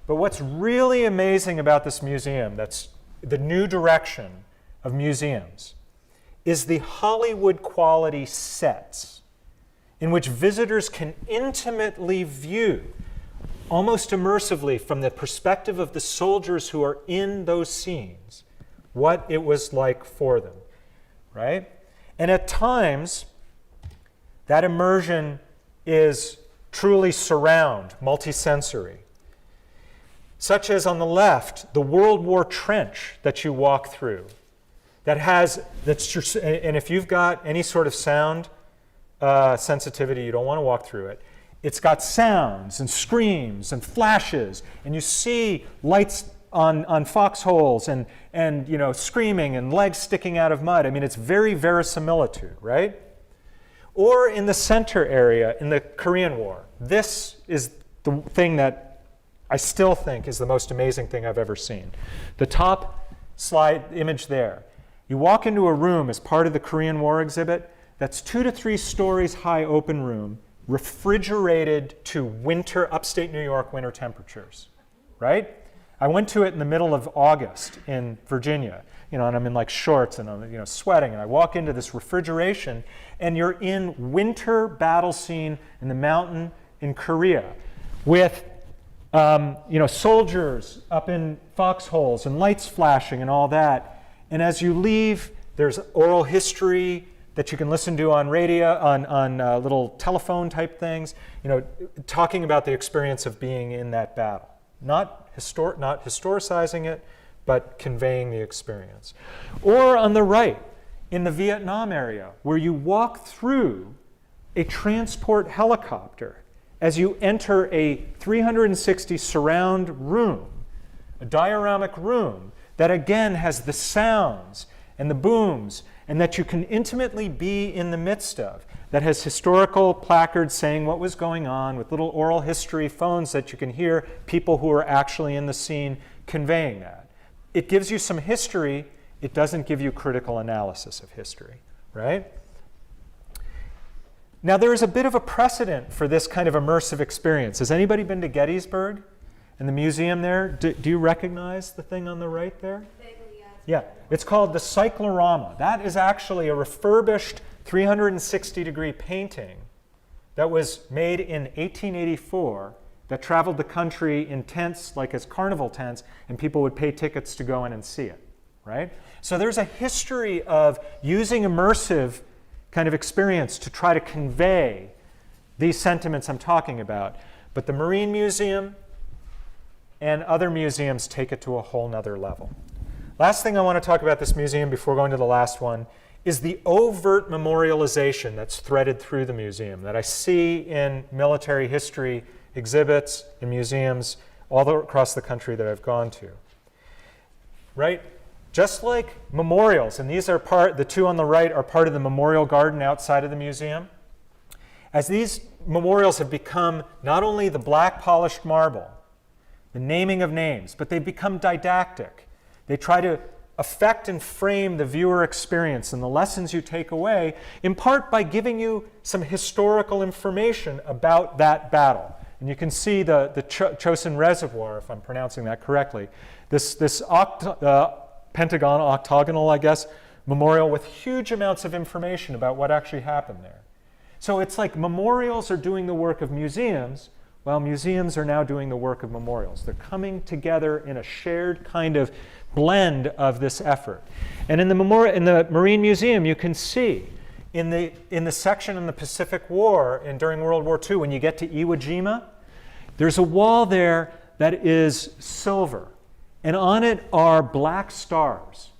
But what's really amazing about this museum, that's the new direction of museums, is the Hollywood quality sets in which visitors can intimately view, almost immersively from the perspective of the soldiers who are in those scenes, what it was like for them, right? And at times, that immersion is truly surround, multisensory. Such as on the left, the World War trench that you walk through, and if you've got any sort of sound sensitivity, you don't want to walk through it. It's got sounds and screams and flashes, and you see lights on foxholes and screaming and legs sticking out of mud. I mean, it's very verisimilitude, right? or in the center area in the Korean War. This is the thing that I still think is the most amazing thing I've ever seen. The top slide image there. You walk into a room as part of the Korean War exhibit that's 2 to 3 stories high open room, refrigerated to winter, upstate New York winter temperatures, right? I went to it in the middle of August in Virginia, and I'm in like shorts and I'm sweating, and I walk into this refrigeration and you're in winter battle scene in the mountain in Korea with soldiers up in foxholes and lights flashing and all that. And as you leave, there's oral history that you can listen to on radio, on little telephone type things, talking about the experience of being in that battle. Not historicizing it, but conveying the experience. Or on the right, in the Vietnam area, where you walk through a transport helicopter as you enter a 360 surround room, a dioramic room that again has the sounds and the booms and that you can intimately be in the midst of, that has historical placards saying what was going on with little oral history phones that you can hear people who are actually in the scene conveying that. It gives you some history. It doesn't give you critical analysis of history, right? Now, there is a bit of a precedent for this kind of immersive experience. Has anybody been to Gettysburg and the museum there? Do you recognize the thing on the right there? Yeah, it's called the Cyclorama. That is actually a refurbished 360-degree painting that was made in 1884 that traveled the country in tents, like as carnival tents, and people would pay tickets to go in and see it, right? So there's a history of using immersive kind of experience to try to convey these sentiments I'm talking about. But the Marine Museum and other museums take it to a whole nother level. Last thing I want to talk about this museum before going to the last one is the overt memorialization that's threaded through the museum that I see in military history exhibits and museums all across the country that I've gone to. Right? Just like memorials, and these are the two on the right are part of the memorial garden outside of the museum. As these memorials have become not only the black polished marble, the naming of names, but they've become didactic. They try to affect and frame the viewer experience and the lessons you take away, in part by giving you some historical information about that battle. And you can see the Chosin Reservoir, if I'm pronouncing that correctly, this pentagon, octagonal, I guess, memorial with huge amounts of information about what actually happened there. So it's like memorials are doing the work of museums, while museums are now doing the work of memorials. They're coming together in a shared kind of blend of this effort. And in the Marine Museum, you can see in the section in the Pacific War and during World War II, when you get to Iwo Jima, there's a wall there that is silver. And on it are black stars,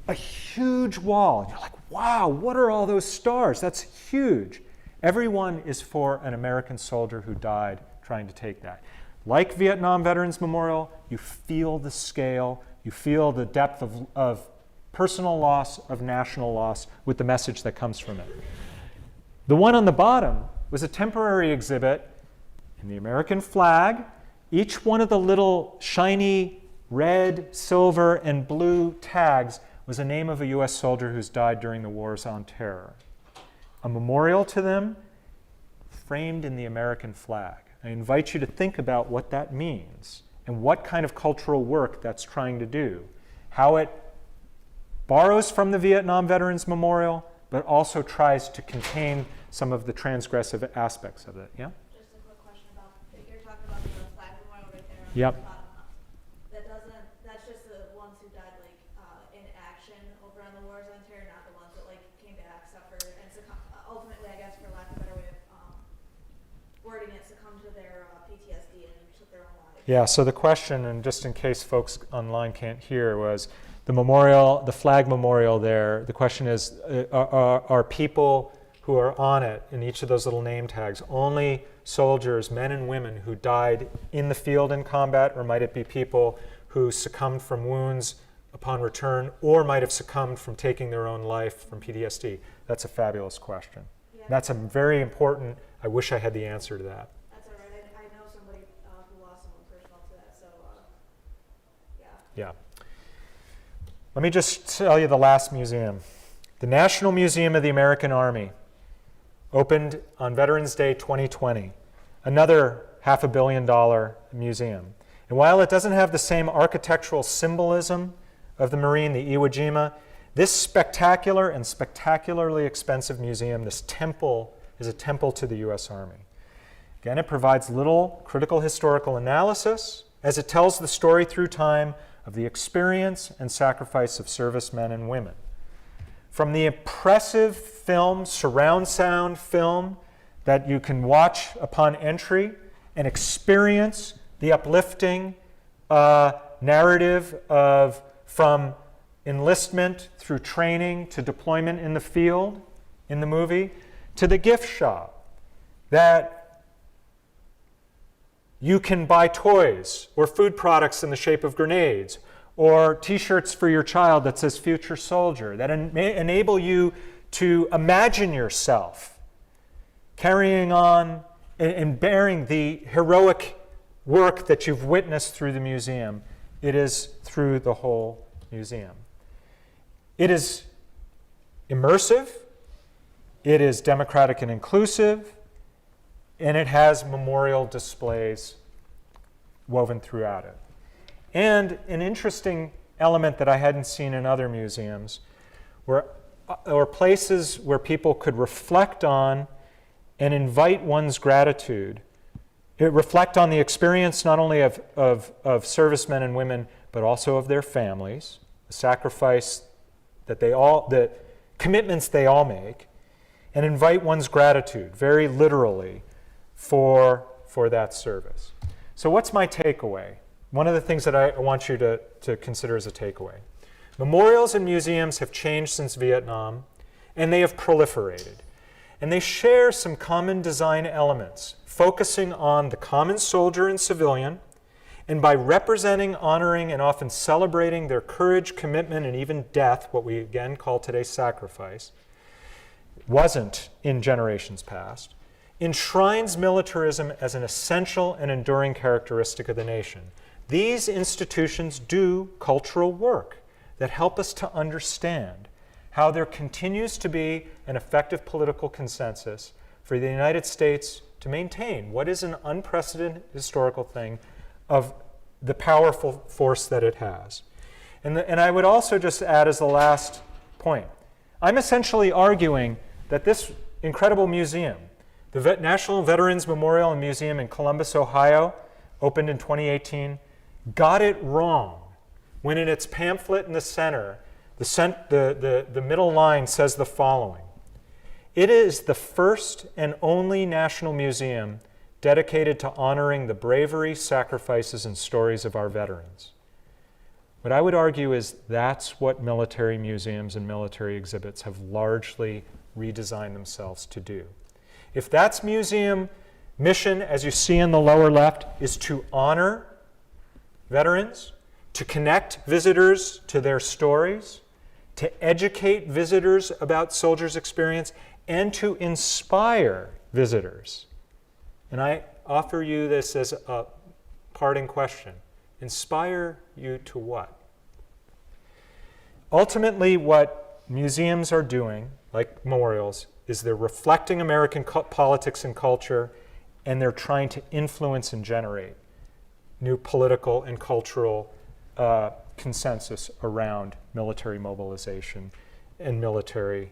a huge wall. And you're like, wow, what are all those stars? That's huge. Every one is for an American soldier who died trying to take that. Like Vietnam Veterans Memorial, you feel the scale, you feel the depth of personal loss, of national loss, with the message that comes from it. The one on the bottom was a temporary exhibit in the American flag. Each one of the little shiny red, silver, and blue tags was a name of a U.S. soldier who's died during the wars on terror. A memorial to them framed in the American flag. I invite you to think about what that means and what kind of cultural work that's trying to do. How it borrows from the Vietnam Veterans Memorial, but also tries to contain some of the transgressive aspects of it. Yeah? Just a quick question about, you're talking about the flag memorial right there on Yep. the bottom. That's just the ones who died in action over on the wars on terror, not the ones that came back, suffered, and ultimately, I guess, for lack of a better way of wording it, succumbed to their PTSD and took their own lives. Yeah, so the question, and just in case folks online can't hear, was the memorial, the flag memorial there, the question is, are people who are on it in each of those little name tags only soldiers, men and women who died in the field in combat, or might it be people who succumbed from wounds upon return, or might have succumbed from taking their own life from PTSD? That's a fabulous question. Yeah, That's a very important, I wish I had the answer to that. That's all right. I know somebody who lost someone personal to that, so yeah. Yeah. Let me just tell you the last museum. The National Museum of the American Army opened on Veterans Day 2020, another $500 million museum. And while it doesn't have the same architectural symbolism of the Marine, the Iwo Jima, this spectacular and spectacularly expensive museum, this temple, is a temple to the U.S. Army. Again, it provides little critical historical analysis as it tells the story through time of the experience and sacrifice of servicemen and women. From the impressive film, surround sound film, that you can watch upon entry and experience the uplifting narrative of from enlistment through training to deployment in the field in the movie, to the gift shop that you can buy toys or food products in the shape of grenades or t-shirts for your child that says future soldier, that enable you to imagine yourself carrying on and bearing the heroic work that you've witnessed through the museum. It is through the whole museum. It is immersive, it is democratic and inclusive, and it has memorial displays woven throughout it. And an interesting element that I hadn't seen in other museums were places where people could reflect on and invite one's gratitude. Reflect on the experience not only of servicemen and women, but also of their families, the sacrifice that the commitments they all make, and invite one's gratitude, very literally, for that service. So what's my takeaway? One of the things that I want you to consider as a takeaway. Memorials and museums have changed since Vietnam, and they have proliferated. And they share some common design elements, focusing on the common soldier and civilian, and by representing, honoring, and often celebrating their courage, commitment, and even death, what we again call today sacrifice, wasn't in generations past, enshrines militarism as an essential and enduring characteristic of the nation. These institutions do cultural work that help us to understand how there continues to be an effective political consensus for the United States to maintain what is an unprecedented historical thing of the powerful force that it has. And I would also just add as the last point, I'm essentially arguing that this incredible museum, the National Veterans Memorial and Museum in Columbus, Ohio, opened in 2018, got it wrong when in its pamphlet in the center, the middle line says the following: "It is the first and only national museum dedicated to honoring the bravery, sacrifices, and stories of our veterans." What I would argue is that's what military museums and military exhibits have largely redesigned themselves to do. If that's museum mission, as you see in the lower left, is to honor veterans, to connect visitors to their stories, to educate visitors about soldiers' experience, and to inspire visitors. And I offer you this as a parting question. Inspire you to what? Ultimately, what museums are doing, like memorials, is they're reflecting American politics and culture, and they're trying to influence and generate new political and cultural consensus around military mobilization and military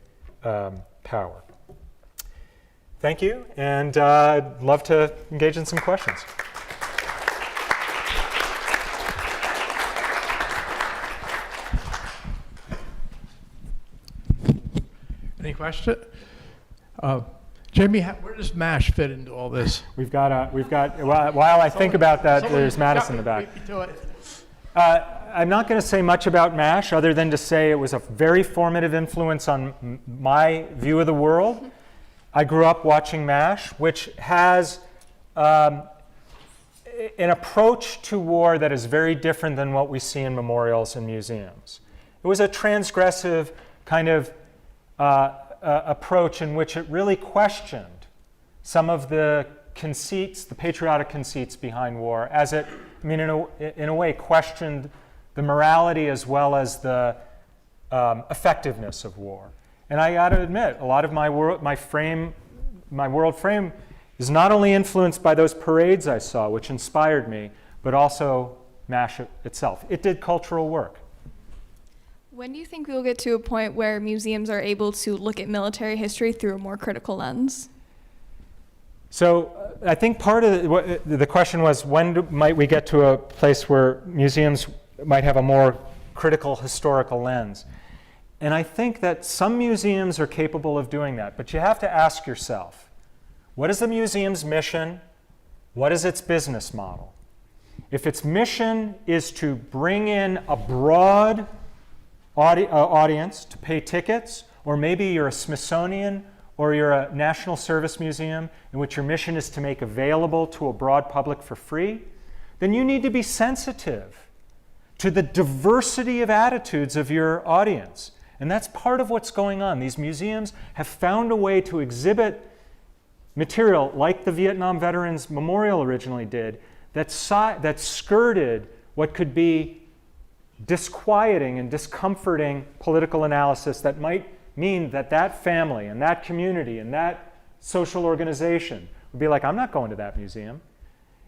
power. Thank you, and I'd love to engage in some questions. Any question? Jamie, where does MASH fit into all this? We've got, while I think about that, there's Madison in the back. I'm not going to say much about MASH other than to say it was a very formative influence on my view of the world. I grew up watching MASH, which has an approach to war that is very different than what we see in memorials and museums. It was a transgressive kind of approach in which it really questioned some of the conceits, the patriotic conceits behind war, as it, I mean, in a way, questioned the morality as well as the effectiveness of war. And I got to admit, a lot of my world frame is not only influenced by those parades I saw, which inspired me, but also MASH itself. It did cultural work. When do you think we will get to a point where museums are able to look at military history through a more critical lens? So I think part of the question was, when might we get to a place where museums might have a more critical historical lens? And I think that some museums are capable of doing that, but you have to ask yourself, what is the museum's mission? What is its business model? If its mission is to bring in a broad audience to pay tickets, or maybe you're a Smithsonian or you're a National Service Museum in which your mission is to make available to a broad public for free, then you need to be sensitive to the diversity of attitudes of your audience. And that's part of what's going on. These museums have found a way to exhibit material like the Vietnam Veterans Memorial originally did that skirted what could be disquieting and discomforting political analysis that might mean that that family and that community and that social organization would be like, I'm not going to that museum.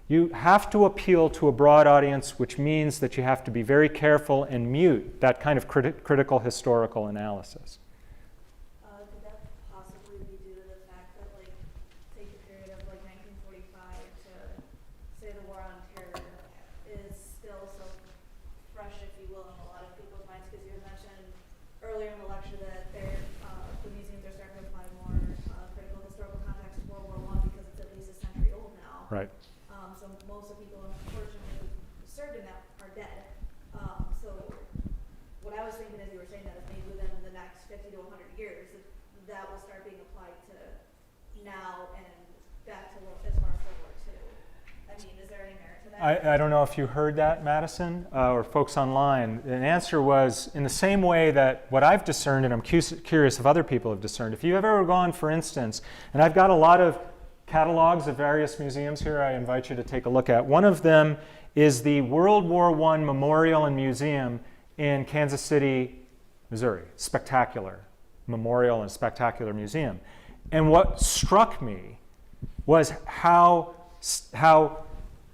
You have to appeal to a broad audience, which means that you have to be very careful and mute that kind of critical historical analysis. Could that possibly be due to the fact that, like, take a period of like 1945 to say the war on terror is still so fresh, if you will, in a lot of people's minds? Because you had mentioned earlier in the lecture that the museums are starting to apply more critical historical context to World War I because it's at least a century old now. Right. So most of the people, unfortunately, who served in that are dead. So what I was thinking as you were saying that is maybe within the next 50 to 100 years, that will start being applied to now and back to as far as World War II. I mean, is there any merit to that? I don't know if you heard that, Madison, or folks online. The answer was in the same way that what I've discerned, and I'm curious if other people have discerned. If you have ever gone, for instance, and I've got a lot of catalogs of various museums here I invite you to take a look at. One of them is the World War I Memorial and Museum in Kansas City, Missouri. Spectacular memorial and spectacular museum. And what struck me was how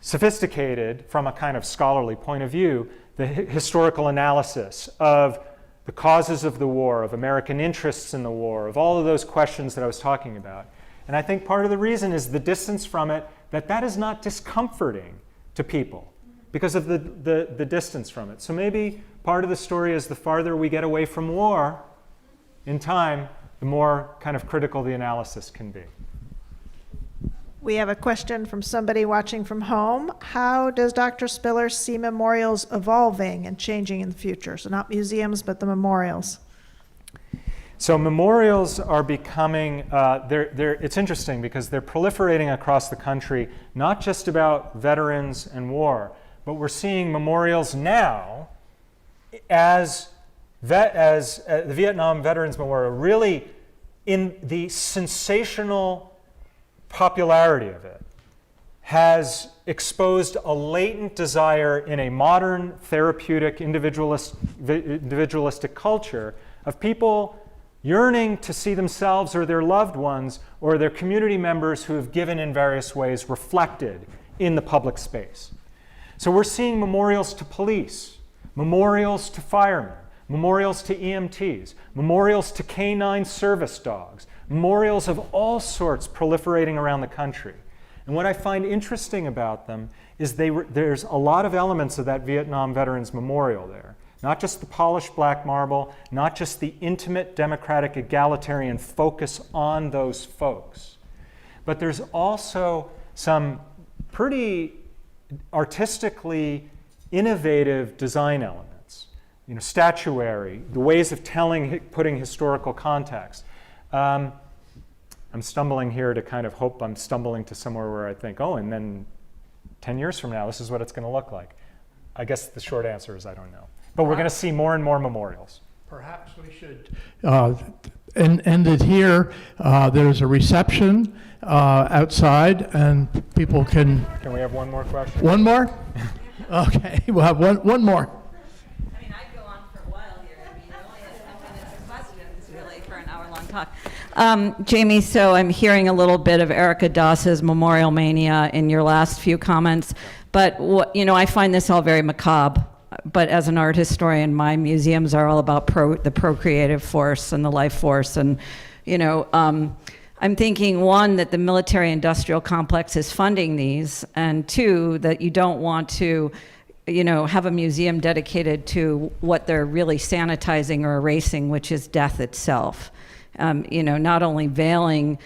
sophisticated, from a kind of scholarly point of view, the historical analysis of the causes of the war, of American interests in the war, of all of those questions that I was talking about. And I think part of the reason is the distance from it, that is not discomforting to people because of the distance from it. So maybe part of the story is the farther we get away from war in time, the more kind of critical the analysis can be. We have a question from somebody watching from home. How does Dr. Spiller see memorials evolving and changing in the future? So not museums, but the memorials. So memorials are becoming, it's interesting because they're proliferating across the country, not just about veterans and war, but we're seeing memorials now as the Vietnam Veterans Memorial, really in the sensational popularity of it, has exposed a latent desire in a modern, therapeutic, individualistic culture of people yearning to see themselves or their loved ones or their community members who have given in various ways reflected in the public space. So we're seeing memorials to police, memorials to firemen, memorials to EMTs, memorials to canine service dogs, memorials of all sorts proliferating around the country. And what I find interesting about them is there's a lot of elements of that Vietnam Veterans Memorial there. Not just the polished black marble, not just the intimate, democratic, egalitarian focus on those folks, but there's also some pretty artistically innovative design elements. You know, statuary, the ways of putting historical context. I'm stumbling here to kind of hope I'm stumbling to somewhere where I think, oh, and then 10 years from now, this is what it's going to look like. I guess the short answer is I don't know. But we're going to see more and more memorials. Perhaps we should end it here. There's a reception outside, and people can... Can we have one more question? One more? Okay, we'll have one more. I mean, I'd go on for a while here. I mean, you only have 10 minutes for questions, really, for an hour-long talk. Jamie, so I'm hearing a little bit of Erica Doss's memorial mania in your last few comments, but I find this all very macabre. But as an art historian, my museums are all about the procreative force and the life force, and I'm thinking, one, that the military-industrial complex is funding these, and two, that you don't want to, have a museum dedicated to what they're really sanitizing or erasing, which is death itself. Not only veiling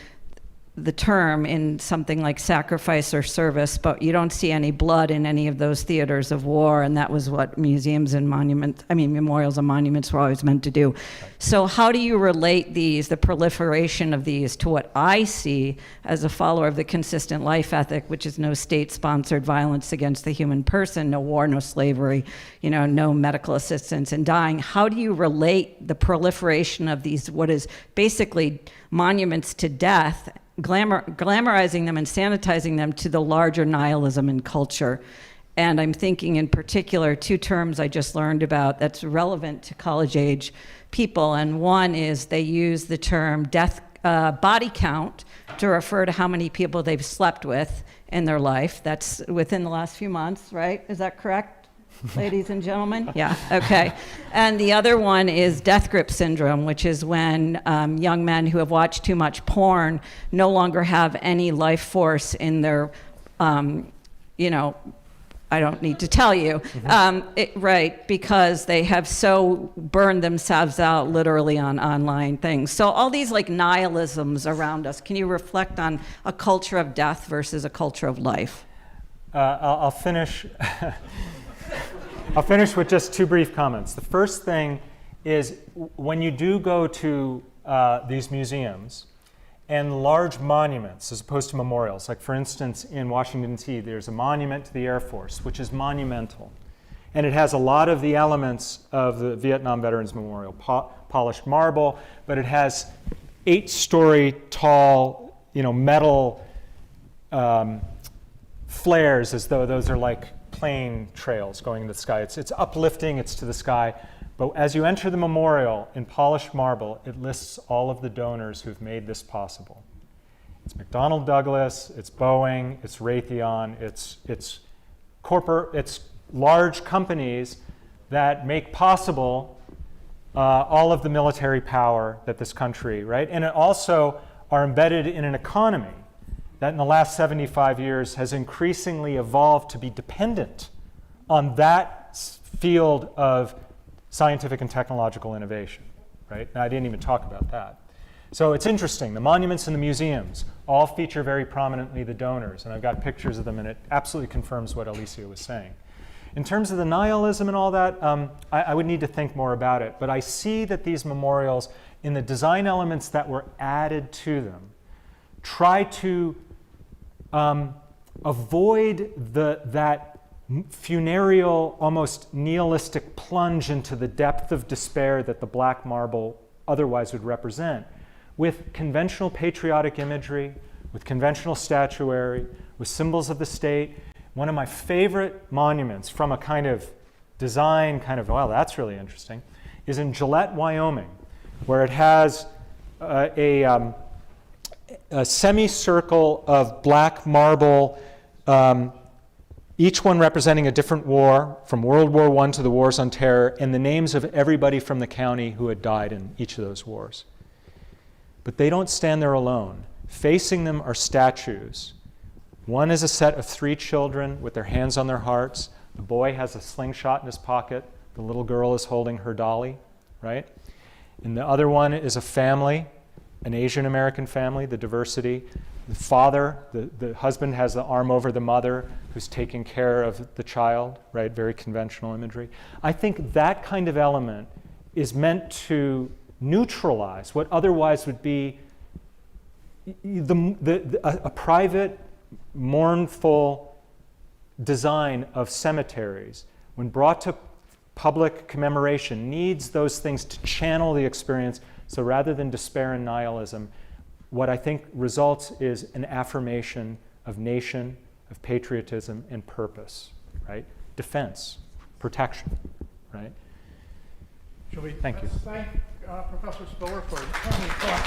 the term in something like sacrifice or service, but you don't see any blood in any of those theaters of war, and that was what museums and memorials and monuments were always meant to do. So how do you relate the proliferation of these, to what I see as a follower of the consistent life ethic, which is no state-sponsored violence against the human person, no war, no slavery, no medical assistance in dying? How do you relate the proliferation of these, what is basically monuments to death, glamorizing them and sanitizing them, to the larger nihilism in culture? And I'm thinking in particular 2 terms I just learned about that's relevant to college age people. And one is they use the term death body count to refer to how many people they've slept with in their life. That's within the last few months, right? Is that correct, ladies and gentlemen? Yeah, okay. And the other one is death grip syndrome, which is when young men who have watched too much porn no longer have any life force in their, I don't need to tell you, right, because they have so burned themselves out literally on online things. So all these nihilisms around us, can you reflect on a culture of death versus a culture of life? I'll finish. I'll finish with just 2 brief comments. The first thing is, when you do go to these museums and large monuments as opposed to memorials, like for instance in Washington, D.C., there's a monument to the Air Force, which is monumental. And it has a lot of the elements of the Vietnam Veterans Memorial, polished marble, but it has 8-story tall, metal flares, as though those are like plane trails going into the sky. It's uplifting, it's to the sky. But as you enter the memorial in polished marble, it lists all of the donors who've made this possible. It's McDonnell Douglas, it's Boeing, it's Raytheon, it's large companies that make possible all of the military power that this country, right? And it also are embedded in an economy that in the last 75 years has increasingly evolved to be dependent on that field of scientific and technological innovation, right? Now, I didn't even talk about that. So it's interesting. The monuments and the museums all feature very prominently the donors, and I've got pictures of them, and it absolutely confirms what Alicia was saying. In terms of the nihilism and all that, I would need to think more about it, but I see that these memorials, in the design elements that were added to them, try to avoid that funereal, almost nihilistic plunge into the depth of despair that the black marble otherwise would represent, with conventional patriotic imagery, with conventional statuary, with symbols of the state. One of my favorite monuments from a kind of design, wow, that's really interesting, is in Gillette, Wyoming, where it has a semicircle of black marble, each one representing a different war, from World War I to the Wars on Terror, and the names of everybody from the county who had died in each of those wars. But they don't stand there alone. Facing them are statues. One is a set of 3 children with their hands on their hearts. The boy has a slingshot in his pocket. The little girl is holding her dolly, right? And the other one is a family, an Asian American family, the diversity. The father, the husband has the arm over the mother who's taking care of the child, right? Very conventional imagery. I think that kind of element is meant to neutralize what otherwise would be a private, mournful design of cemeteries. When brought to public commemoration needs those things to channel the experience. So rather than despair and nihilism, what I think results is an affirmation of nation, of patriotism, and purpose, right? Defense, protection, right? Shall we Thank you. Thank Professor Spiller for coming to talk.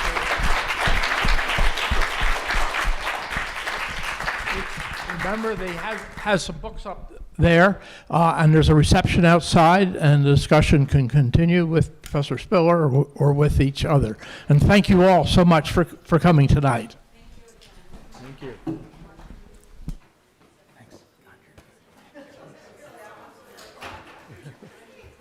Remember, they has some books up there, and there's a reception outside, and the discussion can continue with Professor Spiller or with each other. And thank you all so much for coming tonight. Thank you.